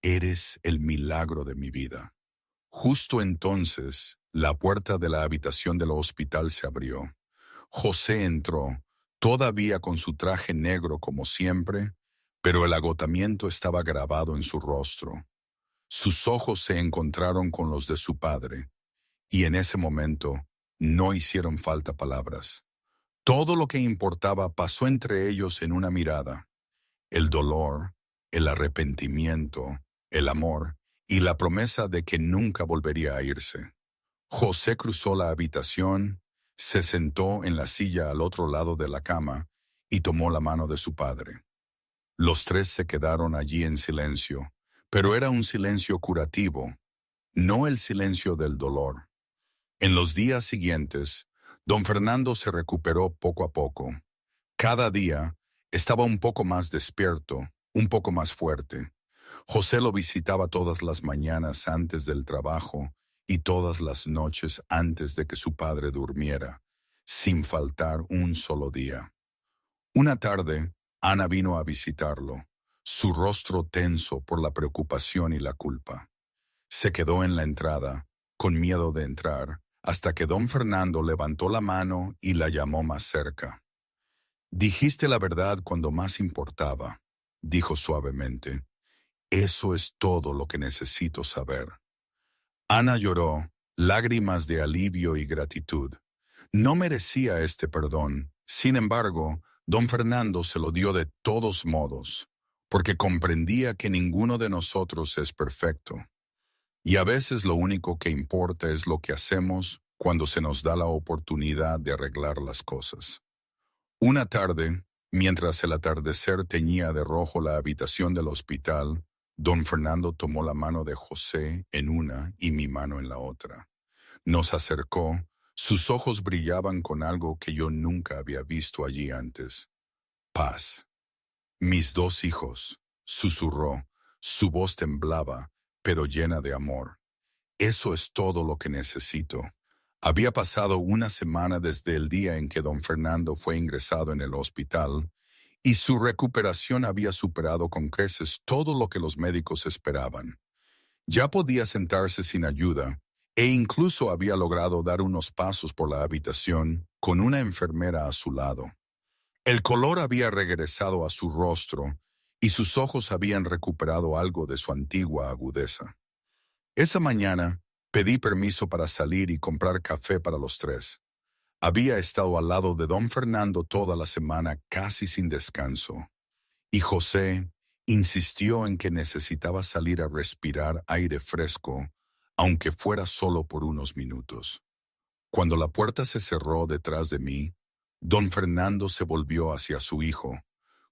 Speaker 1: eres el milagro de mi vida. Justo entonces, la puerta de la habitación del hospital se abrió. José entró, todavía con su traje negro como siempre, pero el agotamiento estaba grabado en su rostro. Sus ojos se encontraron con los de su padre, y en ese momento no hicieron falta palabras. Todo lo que importaba pasó entre ellos en una mirada. El dolor, el arrepentimiento, el amor y la promesa de que nunca volvería a irse. José cruzó la habitación, se sentó en la silla al otro lado de la cama y tomó la mano de su padre. Los tres se quedaron allí en silencio, pero era un silencio curativo, no el silencio del dolor. En los días siguientes, don Fernando se recuperó poco a poco. Cada día estaba un poco más despierto, un poco más fuerte. José lo visitaba todas las mañanas antes del trabajo y todas las noches antes de que su padre durmiera, sin faltar un solo día. Una tarde, Ana vino a visitarlo, su rostro tenso por la preocupación y la culpa. Se quedó en la entrada, con miedo de entrar, hasta que don Fernando levantó la mano y la llamó más cerca. Dijiste la verdad cuando más importaba, dijo suavemente. Eso es todo lo que necesito saber. Ana lloró, lágrimas de alivio y gratitud. No merecía este perdón. Sin embargo, don Fernando se lo dio de todos modos, porque comprendía que ninguno de nosotros es perfecto. Y a veces lo único que importa es lo que hacemos cuando se nos da la oportunidad de arreglar las cosas. Una tarde, mientras el atardecer teñía de rojo la habitación del hospital, don Fernando tomó la mano de José en una y mi mano en la otra. Nos acercó, sus ojos brillaban con algo que yo nunca había visto allí antes. Paz. Mis 2 hijos, susurró, su voz temblaba, pero llena de amor. Eso es todo lo que necesito. Había pasado una semana desde el día en que don Fernando fue ingresado en el hospital, y su recuperación había superado con creces todo lo que los médicos esperaban. Ya podía sentarse sin ayuda, e incluso había logrado dar unos pasos por la habitación con una enfermera a su lado. El color había regresado a su rostro, y sus ojos habían recuperado algo de su antigua agudeza. Esa mañana pedí permiso para salir y comprar café para los tres. Había estado al lado de don Fernando toda la semana casi sin descanso. Y José insistió en que necesitaba salir a respirar aire fresco, aunque fuera solo por unos minutos. Cuando la puerta se cerró detrás de mí, don Fernando se volvió hacia su hijo,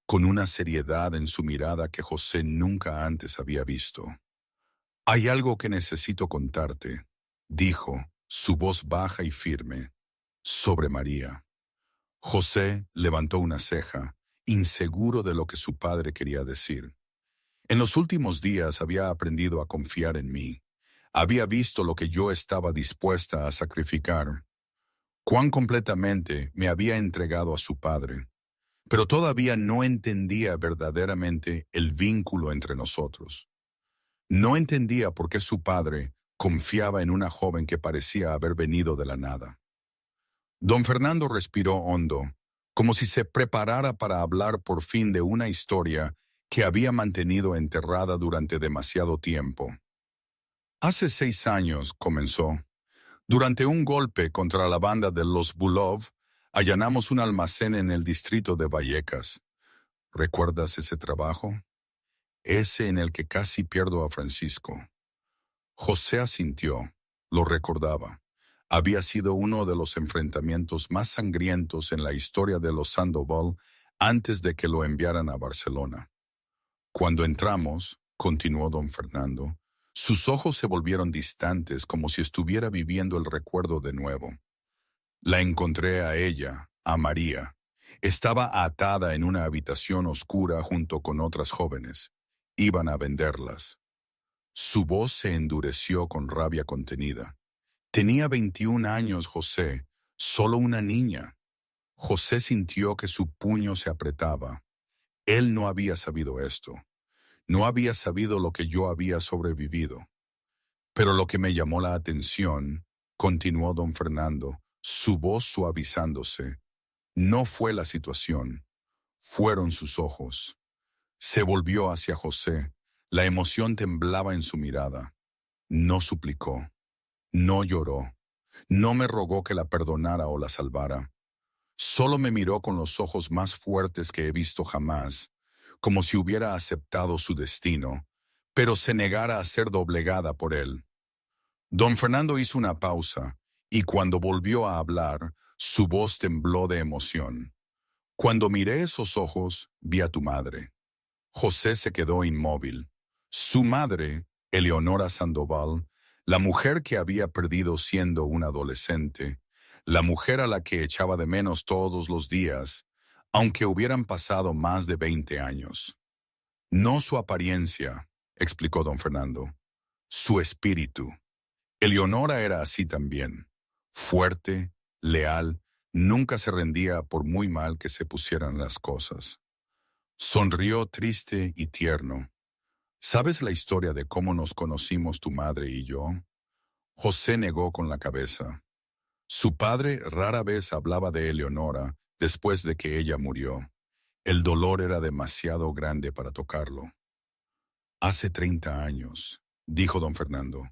Speaker 1: con una seriedad en su mirada que José nunca antes había visto. «Hay algo que necesito contarte», dijo, su voz baja y firme, «sobre María». José levantó una ceja, inseguro de lo que su padre quería decir. En los últimos días había aprendido a confiar en mí. Había visto lo que yo estaba dispuesta a sacrificar, cuán completamente me había entregado a su padre, pero todavía no entendía verdaderamente el vínculo entre nosotros. No entendía por qué su padre confiaba en una joven que parecía haber venido de la nada. Don Fernando respiró hondo, como si se preparara para hablar por fin de una historia que había mantenido enterrada durante demasiado tiempo. Hace 6 años, comenzó. Durante un golpe contra la banda de los Bulov, allanamos un almacén en el distrito de Vallecas. ¿Recuerdas ese trabajo? Ese en el que casi pierdo a Francisco. José asintió, lo recordaba. Había sido uno de los enfrentamientos más sangrientos en la historia de los Sandoval antes de que lo enviaran a Barcelona. Cuando entramos, continuó don Fernando, sus ojos se volvieron distantes como si estuviera viviendo el recuerdo de nuevo. La encontré a ella, a María. Estaba atada en una habitación oscura junto con otras jóvenes. Iban a venderlas. Su voz se endureció con rabia contenida. Tenía 21 años José, solo una niña. José sintió que su puño se apretaba. Él no había sabido esto. No había sabido lo que yo había sobrevivido. Pero lo que me llamó la atención, continuó don Fernando, su voz suavizándose, no fue la situación, fueron sus ojos. Se volvió hacia José. La emoción temblaba en su mirada. No suplicó, no lloró, no me rogó que la perdonara o la salvara. Solo me miró con los ojos más fuertes que he visto jamás, como si hubiera aceptado su destino, pero se negara a ser doblegada por él. Don Fernando hizo una pausa, y cuando volvió a hablar, su voz tembló de emoción. Cuando miré esos ojos, vi a tu madre. José se quedó inmóvil. Su madre, Eleonora Sandoval, la mujer que había perdido siendo una adolescente, la mujer a la que echaba de menos todos los días, aunque hubieran pasado más de 20 años. No su apariencia, explicó don Fernando, su espíritu. Eleonora era así también, fuerte, leal, nunca se rendía por muy mal que se pusieran las cosas. Sonrió triste y tierno. ¿Sabes la historia de cómo nos conocimos tu madre y yo? José negó con la cabeza. Su padre rara vez hablaba de Eleonora después de que ella murió. El dolor era demasiado grande para tocarlo. Hace 30 años, dijo don Fernando,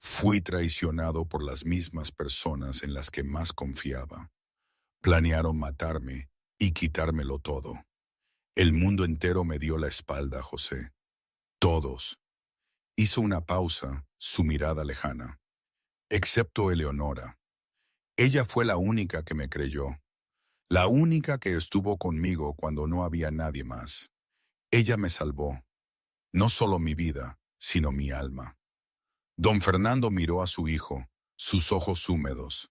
Speaker 1: fui traicionado por las mismas personas en las que más confiaba. Planearon matarme y quitármelo todo. El mundo entero me dio la espalda, José. Todos. Hizo una pausa, su mirada lejana. Excepto Eleonora. Ella fue la única que me creyó. La única que estuvo conmigo cuando no había nadie más. Ella me salvó. No solo mi vida, sino mi alma. Don Fernando miró a su hijo, sus ojos húmedos.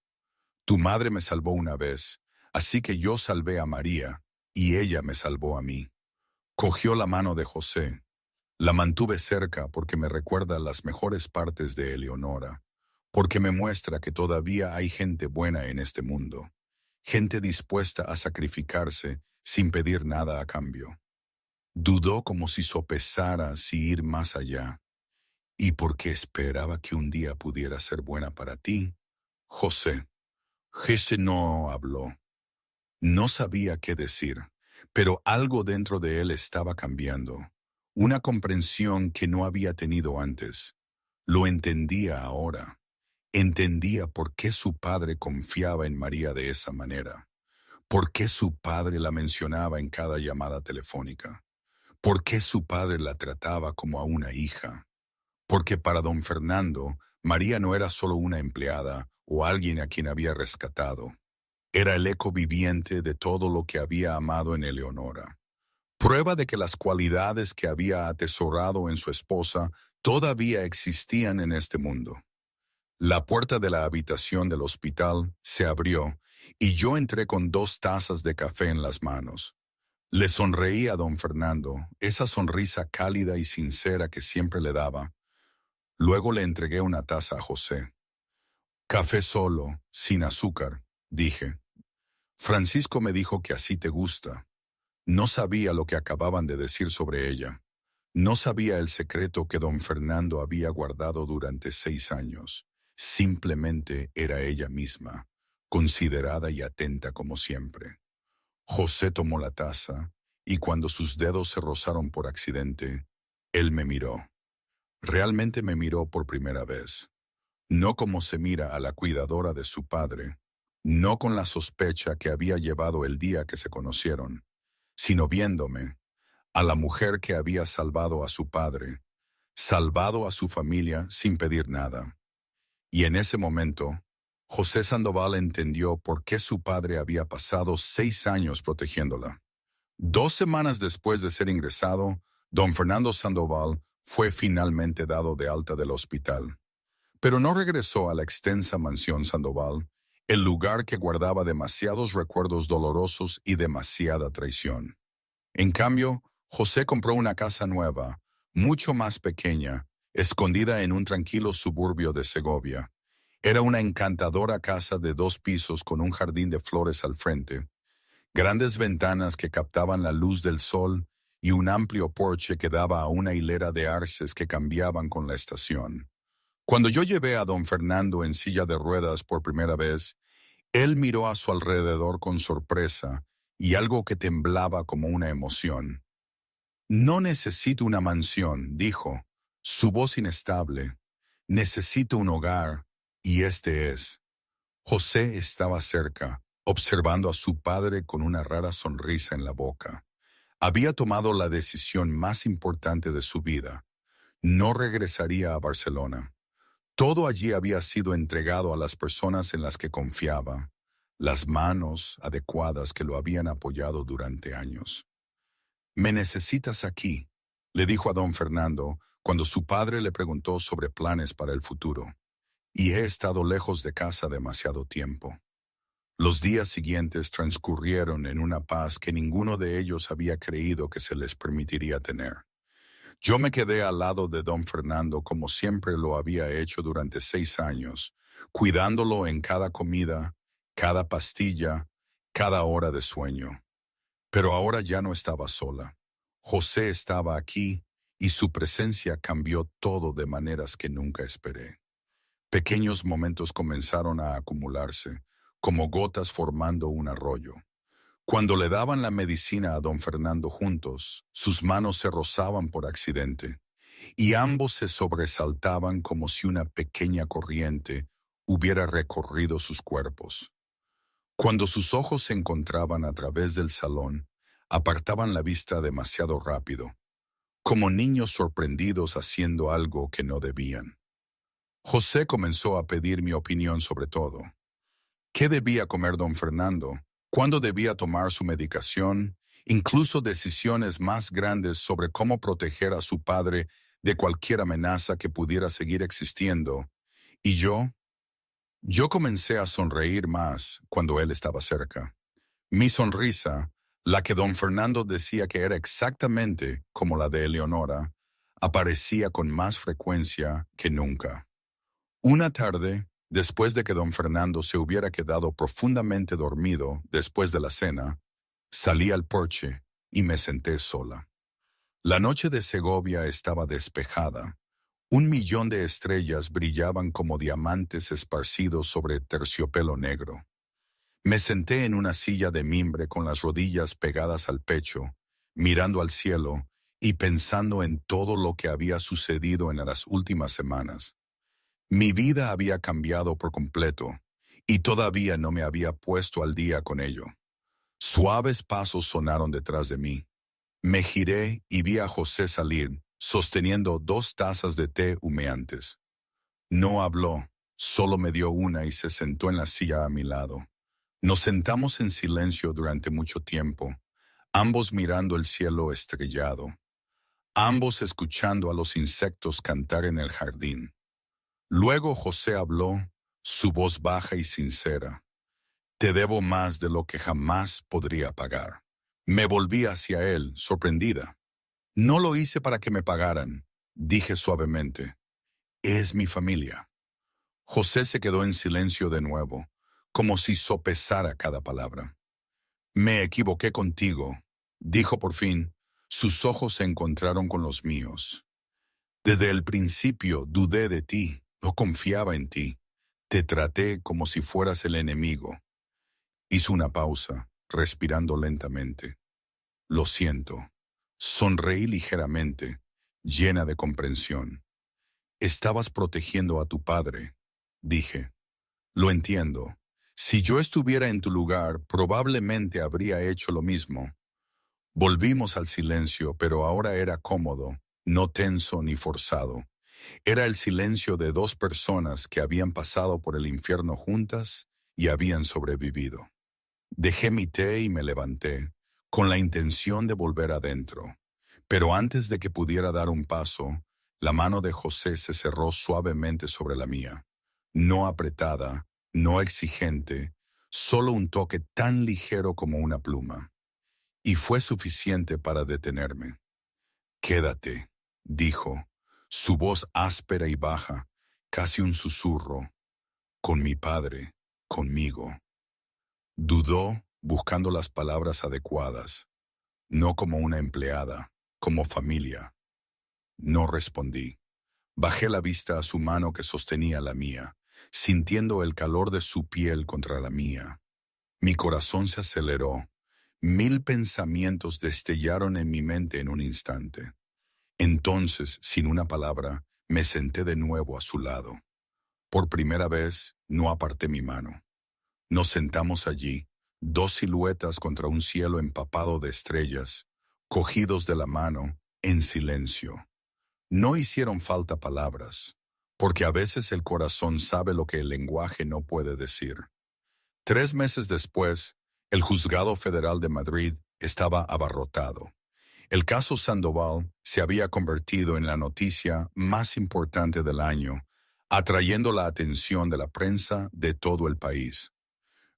Speaker 1: Tu madre me salvó una vez, así que yo salvé a María, y ella me salvó a mí. Cogió la mano de José. La mantuve cerca porque me recuerda las mejores partes de Eleonora, porque me muestra que todavía hay gente buena en este mundo, gente dispuesta a sacrificarse sin pedir nada a cambio. Dudó como si sopesara si ir más allá, y porque esperaba que un día pudiera ser buena para ti, José. Jesse no habló. No sabía qué decir, pero algo dentro de él estaba cambiando. Una comprensión que no había tenido antes. Lo entendía ahora. Entendía por qué su padre confiaba en María de esa manera. ¿Por qué su padre la mencionaba en cada llamada telefónica? ¿Por qué su padre la trataba como a una hija? Porque para don Fernando, María no era solo una empleada o alguien a quien había rescatado. Era el eco viviente de todo lo que había amado en Eleonora. Prueba de que las cualidades que había atesorado en su esposa todavía existían en este mundo. La puerta de la habitación del hospital se abrió y yo entré con 2 tazas de café en las manos. Le sonreí a don Fernando, esa sonrisa cálida y sincera que siempre le daba. Luego le entregué una taza a José. Café solo, sin azúcar, dije. Francisco me dijo que así te gusta. No sabía lo que acababan de decir sobre ella. No sabía el secreto que don Fernando había guardado durante 6 años. Simplemente era ella misma, considerada y atenta como siempre. José tomó la taza, y cuando sus dedos se rozaron por accidente, él me miró. Realmente me miró por primera vez. No como se mira a la cuidadora de su padre, no con la sospecha que había llevado el día que se conocieron, sino viéndome, a la mujer que había salvado a su padre, salvado a su familia sin pedir nada. Y en ese momento, José Sandoval entendió por qué su padre había pasado 6 años protegiéndola. 2 semanas después de ser ingresado, don Fernando Sandoval fue finalmente dado de alta del hospital. Pero no regresó a la extensa mansión Sandoval, el lugar que guardaba demasiados recuerdos dolorosos y demasiada traición. En cambio, José compró una casa nueva, mucho más pequeña, escondida en un tranquilo suburbio de Segovia. Era una encantadora casa de 2 pisos con un jardín de flores al frente, grandes ventanas que captaban la luz del sol y un amplio porche que daba a una hilera de arces que cambiaban con la estación. Cuando yo llevé a don Fernando en silla de ruedas por primera vez, él miró a su alrededor con sorpresa y algo que temblaba como una emoción. No necesito una mansión, dijo, su voz inestable. Necesito un hogar, y este es. José estaba cerca, observando a su padre con una rara sonrisa en la boca. Había tomado la decisión más importante de su vida. No regresaría a Barcelona. Todo allí había sido entregado a las personas en las que confiaba, las manos adecuadas que lo habían apoyado durante años. «Me necesitas aquí», le dijo a don Fernando cuando su padre le preguntó sobre planes para el futuro. «Y he estado lejos de casa demasiado tiempo». Los días siguientes transcurrieron en una paz que ninguno de ellos había creído que se les permitiría tener. Yo me quedé al lado de don Fernando como siempre lo había hecho durante 6 años, cuidándolo en cada comida, cada pastilla, cada hora de sueño. Pero ahora ya no estaba sola. José estaba aquí y su presencia cambió todo de maneras que nunca esperé. Pequeños momentos comenzaron a acumularse, como gotas formando un arroyo. Cuando le daban la medicina a don Fernando juntos, sus manos se rozaban por accidente, y ambos se sobresaltaban como si una pequeña corriente hubiera recorrido sus cuerpos. Cuando sus ojos se encontraban a través del salón, apartaban la vista demasiado rápido, como niños sorprendidos haciendo algo que no debían. José comenzó a pedir mi opinión sobre todo. ¿Qué debía comer don Fernando? ¿Cuándo debía tomar su medicación? Incluso decisiones más grandes sobre cómo proteger a su padre de cualquier amenaza que pudiera seguir existiendo. Y yo comencé a sonreír más cuando él estaba cerca. Mi sonrisa, la que don Fernando decía que era exactamente como la de Eleonora, aparecía con más frecuencia que nunca. Una tarde, después de que don Fernando se hubiera quedado profundamente dormido después de la cena, salí al porche y me senté sola. La noche de Segovia estaba despejada. 1 millón de estrellas brillaban como diamantes esparcidos sobre terciopelo negro. Me senté en una silla de mimbre con las rodillas pegadas al pecho, mirando al cielo y pensando en todo lo que había sucedido en las últimas semanas. Mi vida había cambiado por completo, y todavía no me había puesto al día con ello. Suaves pasos sonaron detrás de mí. Me giré y vi a José salir, sosteniendo 2 tazas de té humeantes. No habló, solo me dio una y se sentó en la silla a mi lado. Nos sentamos en silencio durante mucho tiempo, ambos mirando el cielo estrellado, ambos escuchando a los insectos cantar en el jardín. Luego José habló, su voz baja y sincera. Te debo más de lo que jamás podría pagar. Me volví hacia él, sorprendida. No lo hice para que me pagaran, dije suavemente. Es mi familia. José se quedó en silencio de nuevo, como si sopesara cada palabra. Me equivoqué contigo, dijo por fin. Sus ojos se encontraron con los míos. Desde el principio dudé de ti, no confiaba en ti. Te traté como si fueras el enemigo. Hizo una pausa, respirando lentamente. Lo siento. Sonreí ligeramente, llena de comprensión. Estabas protegiendo a tu padre, dije. Lo entiendo. Si yo estuviera en tu lugar, probablemente habría hecho lo mismo. Volvimos al silencio, pero ahora era cómodo, no tenso ni forzado. Era el silencio de 2 personas que habían pasado por el infierno juntas y habían sobrevivido. Dejé mi té y me levanté, con la intención de volver adentro. Pero antes de que pudiera dar un paso, la mano de José se cerró suavemente sobre la mía. No apretada, no exigente, solo un toque tan ligero como una pluma. Y fue suficiente para detenerme. Quédate, dijo, su voz áspera y baja, casi un susurro. Con mi padre, conmigo. Dudó, buscando las palabras adecuadas. No como una empleada, como familia. No respondí. Bajé la vista a su mano que sostenía la mía, sintiendo el calor de su piel contra la mía. Mi corazón se aceleró. 1000 pensamientos destellaron en mi mente en un instante. Entonces, sin una palabra, me senté de nuevo a su lado. Por primera vez, no aparté mi mano. Nos sentamos allí, 2 siluetas contra un cielo empapado de estrellas, cogidos de la mano, en silencio. No hicieron falta palabras, porque a veces el corazón sabe lo que el lenguaje no puede decir. 3 meses después, el Juzgado Federal de Madrid estaba abarrotado. El caso Sandoval se había convertido en la noticia más importante del año, atrayendo la atención de la prensa de todo el país.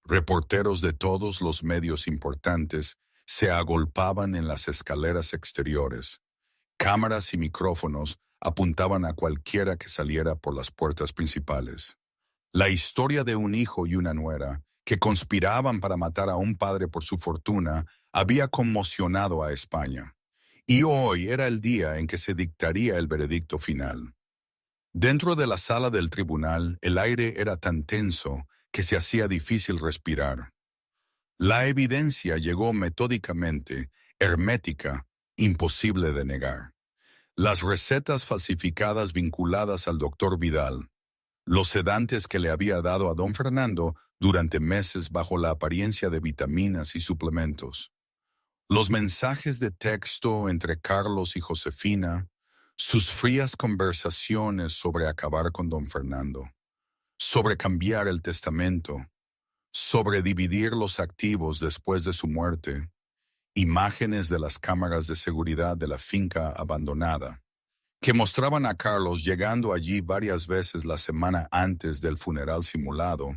Speaker 1: Reporteros de todos los medios importantes se agolpaban en las escaleras exteriores. Cámaras y micrófonos apuntaban a cualquiera que saliera por las puertas principales. La historia de un hijo y una nuera que conspiraban para matar a un padre por su fortuna había conmocionado a España. Y hoy era el día en que se dictaría el veredicto final. Dentro de la sala del tribunal, el aire era tan tenso que se hacía difícil respirar. La evidencia llegó metódicamente, hermética, imposible de negar. Las recetas falsificadas vinculadas al doctor Vidal, los sedantes que le había dado a don Fernando durante meses bajo la apariencia de vitaminas y suplementos, los mensajes de texto entre Carlos y Josefina, sus frías conversaciones sobre acabar con don Fernando, sobre cambiar el testamento, sobre dividir los activos después de su muerte, imágenes de las cámaras de seguridad de la finca abandonada, que mostraban a Carlos llegando allí varias veces la semana antes del funeral simulado,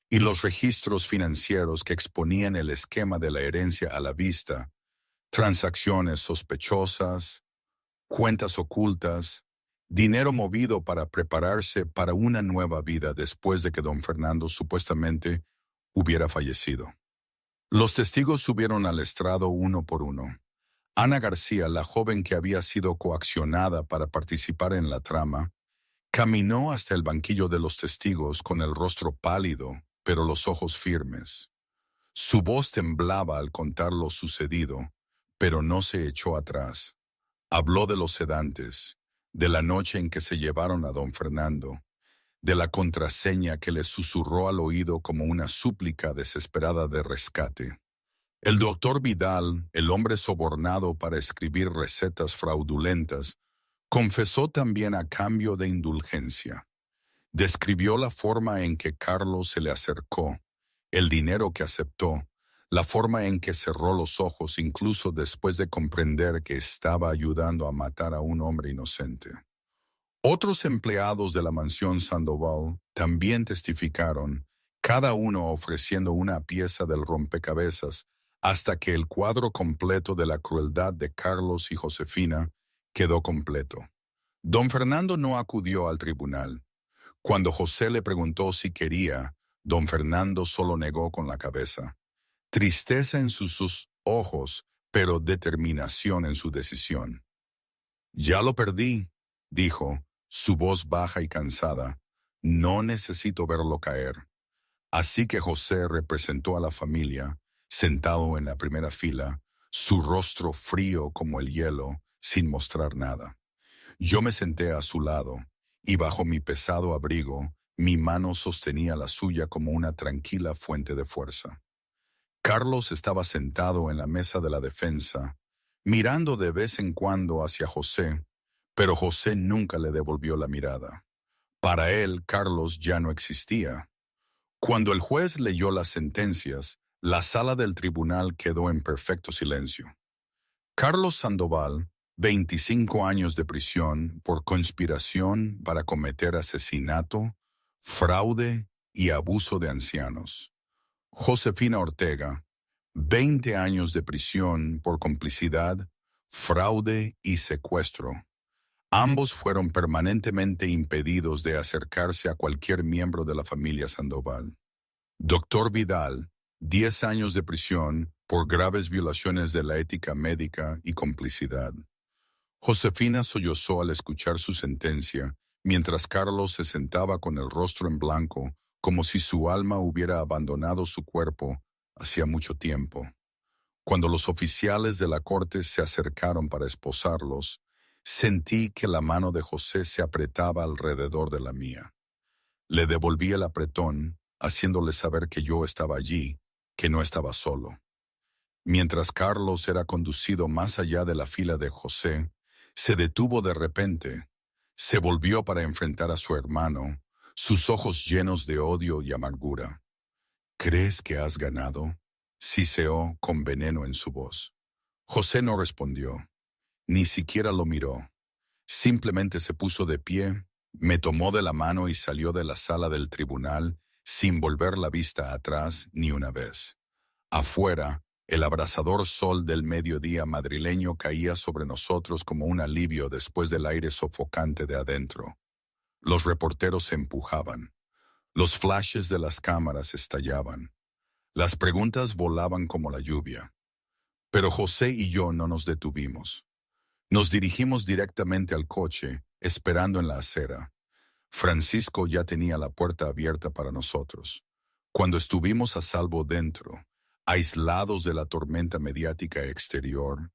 Speaker 1: y los registros financieros que exponían el esquema de la herencia a la vista, transacciones sospechosas, cuentas ocultas, dinero movido para prepararse para una nueva vida después de que don Fernando supuestamente hubiera fallecido. Los testigos subieron al estrado uno por uno. Ana García, la joven que había sido coaccionada para participar en la trama, caminó hasta el banquillo de los testigos con el rostro pálido, pero los ojos firmes. Su voz temblaba al contar lo sucedido, pero no se echó atrás. Habló de los sedantes, de la noche en que se llevaron a don Fernando, de la contraseña que le susurró al oído como una súplica desesperada de rescate. El doctor Vidal, el hombre sobornado para escribir recetas fraudulentas, confesó también a cambio de indulgencia. Describió la forma en que Carlos se le acercó, el dinero que aceptó, la forma en que cerró los ojos incluso después de comprender que estaba ayudando a matar a un hombre inocente. Otros empleados de la mansión Sandoval también testificaron, cada uno ofreciendo una pieza del rompecabezas, hasta que el cuadro completo de la crueldad de Carlos y Josefina quedó completo. Don Fernando no acudió al tribunal. Cuando José le preguntó si quería, don Fernando solo negó con la cabeza. Tristeza en sus ojos, pero determinación en su decisión. Ya lo perdí, dijo, su voz baja y cansada. No necesito verlo caer. Así que José representó a la familia, sentado en la primera fila, su rostro frío como el hielo, sin mostrar nada. Yo me senté a su lado, y bajo mi pesado abrigo, mi mano sostenía la suya como una tranquila fuente de fuerza. Carlos estaba sentado en la mesa de la defensa, mirando de vez en cuando hacia José, pero José nunca le devolvió la mirada. Para él, Carlos ya no existía. Cuando el juez leyó las sentencias, la sala del tribunal quedó en perfecto silencio. Carlos Sandoval, 25 años de prisión por conspiración para cometer asesinato, fraude y abuso de ancianos. Josefina Ortega, 20 años de prisión por complicidad, fraude y secuestro. Ambos fueron permanentemente impedidos de acercarse a cualquier miembro de la familia Sandoval. Doctor Vidal, 10 años de prisión por graves violaciones de la ética médica y complicidad. Josefina sollozó al escuchar su sentencia, mientras Carlos se sentaba con el rostro en blanco, como si su alma hubiera abandonado su cuerpo hacía mucho tiempo. Cuando los oficiales de la corte se acercaron para esposarlos, sentí que la mano de José se apretaba alrededor de la mía. Le devolví el apretón, haciéndole saber que yo estaba allí, que no estaba solo. Mientras Carlos era conducido más allá de la fila de José, se detuvo de repente, se volvió para enfrentar a su hermano, sus ojos llenos de odio y amargura. ¿Crees que has ganado?, siseó con veneno en su voz. José no respondió, ni siquiera lo miró. Simplemente se puso de pie, me tomó de la mano y salió de la sala del tribunal sin volver la vista atrás ni una vez. Afuera, el abrasador sol del mediodía madrileño caía sobre nosotros como un alivio después del aire sofocante de adentro. Los reporteros se empujaban. Los flashes de las cámaras estallaban. Las preguntas volaban como la lluvia. Pero José y yo no nos detuvimos. Nos dirigimos directamente al coche, esperando en la acera. Francisco ya tenía la puerta abierta para nosotros. Cuando estuvimos a salvo dentro, aislados de la tormenta mediática exterior,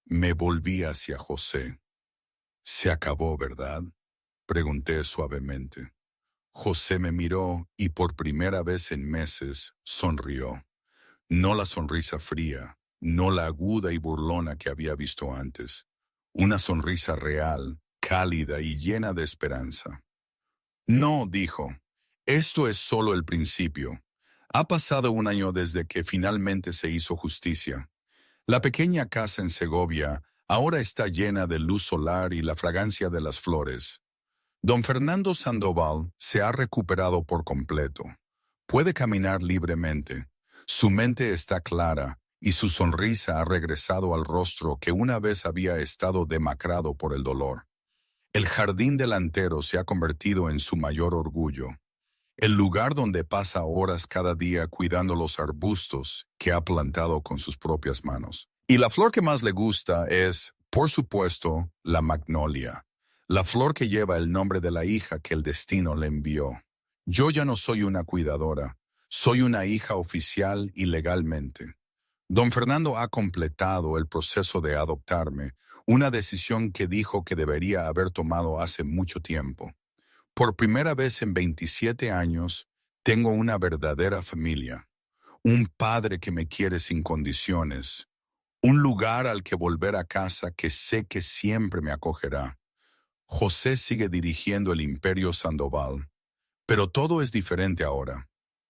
Speaker 1: me volví hacia José. «Se acabó, ¿verdad?», pregunté suavemente. José me miró y por primera vez en meses sonrió. No la sonrisa fría, no la aguda y burlona que había visto antes. Una sonrisa real, cálida y llena de esperanza. «No», dijo, «esto es solo el principio. Ha pasado un año desde que finalmente se hizo justicia. La pequeña casa en Segovia ahora está llena de luz solar y la fragancia de las flores. Don Fernando Sandoval se ha recuperado por completo. Puede caminar libremente. Su mente está clara y su sonrisa ha regresado al rostro que una vez había estado demacrado por el dolor. El jardín delantero se ha convertido en su mayor orgullo. El lugar donde pasa horas cada día cuidando los arbustos que ha plantado con sus propias manos. Y la flor que más le gusta es, por supuesto, la magnolia, la flor que lleva el nombre de la hija que el destino le envió. Yo ya no soy una cuidadora, soy una hija oficial y legalmente. Don Fernando ha completado el proceso de adoptarme, una decisión que dijo que debería haber tomado hace mucho tiempo. Por primera vez en 27 años, tengo una verdadera familia, un padre que me quiere sin condiciones, un lugar al que volver a casa que sé que siempre me acogerá. José sigue dirigiendo el Imperio Sandoval, pero todo es diferente ahora.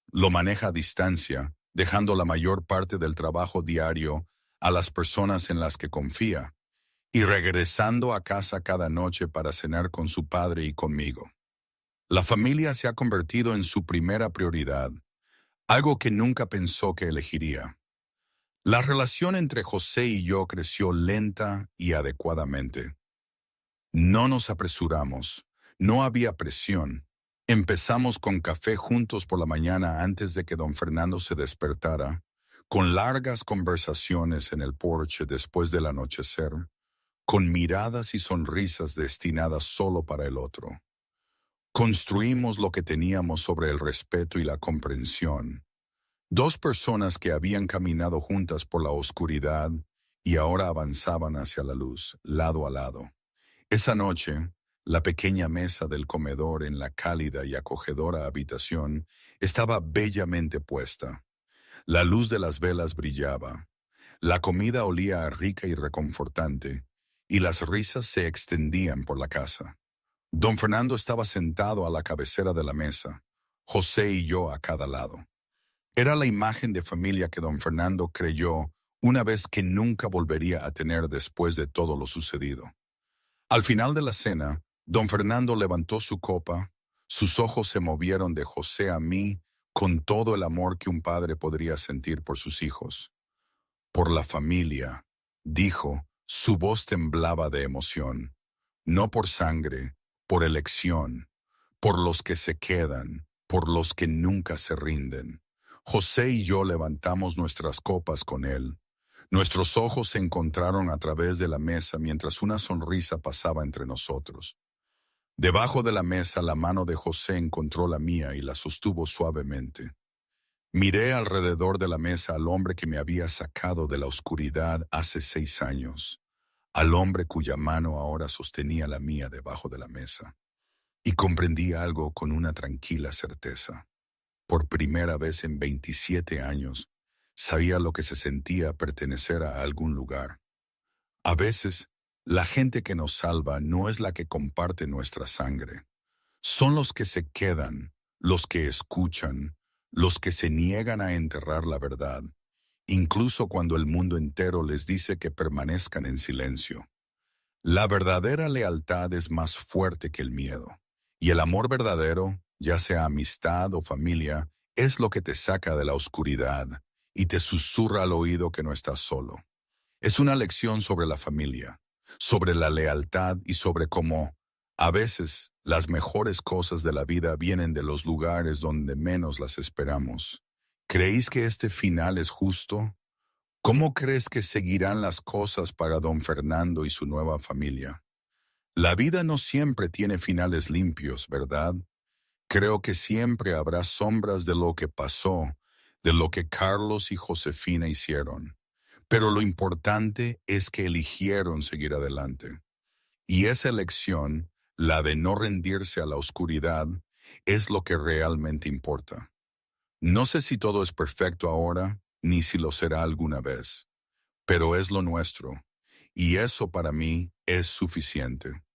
Speaker 1: Lo maneja a distancia, dejando la mayor parte del trabajo diario a las personas en las que confía, y regresando a casa cada noche para cenar con su padre y conmigo. La familia se ha convertido en su primera prioridad, algo que nunca pensó que elegiría. La relación entre José y yo creció lenta y adecuadamente. No nos apresuramos, no había presión. Empezamos con café juntos por la mañana antes de que don Fernando se despertara, con largas conversaciones en el porche después del anochecer, con miradas y sonrisas destinadas solo para el otro. Construimos lo que teníamos sobre el respeto y la comprensión. Dos personas que habían caminado juntas por la oscuridad y ahora avanzaban hacia la luz, lado a lado. Esa noche, la pequeña mesa del comedor en la cálida y acogedora habitación estaba bellamente puesta. La luz de las velas brillaba, la comida olía rica y reconfortante, y las risas se extendían por la casa. Don Fernando estaba sentado a la cabecera de la mesa, José y yo a cada lado. Era la imagen de familia que don Fernando creyó una vez que nunca volvería a tener después de todo lo sucedido. Al final de la cena, don Fernando levantó su copa, sus ojos se movieron de José a mí con todo el amor que un padre podría sentir por sus hijos. Por la familia, dijo, su voz temblaba de emoción. No por sangre, por elección, por los que se quedan, por los que nunca se rinden. José y yo levantamos nuestras copas con él. Nuestros ojos se encontraron a través de la mesa mientras una sonrisa pasaba entre nosotros. Debajo de la mesa la mano de José encontró la mía y la sostuvo suavemente. Miré alrededor de la mesa al hombre que me había sacado de la oscuridad hace 6 años, al hombre cuya mano ahora sostenía la mía debajo de la mesa, y comprendí algo con una tranquila certeza. Por primera vez en 27 años, sabía lo que se sentía pertenecer a algún lugar. A veces, la gente que nos salva no es la que comparte nuestra sangre. Son los que se quedan, los que escuchan, los que se niegan a enterrar la verdad, incluso cuando el mundo entero les dice que permanezcan en silencio. La verdadera lealtad es más fuerte que el miedo, y el amor verdadero, ya sea amistad o familia, es lo que te saca de la oscuridad y te susurra al oído que no estás solo. Es una lección sobre la familia, sobre la lealtad y sobre cómo, a veces, las mejores cosas de la vida vienen de los lugares donde menos las esperamos. ¿Creéis que este final es justo? ¿Cómo crees que seguirán las cosas para don Fernando y su nueva familia? La vida no siempre tiene finales limpios, ¿verdad? Creo que siempre habrá sombras de lo que pasó, de lo que Carlos y Josefina hicieron. Pero lo importante es que eligieron seguir adelante. Y esa elección, la de no rendirse a la oscuridad, es lo que realmente importa. No sé si todo es perfecto ahora, ni si lo será alguna vez, pero es lo nuestro, y eso para mí es suficiente.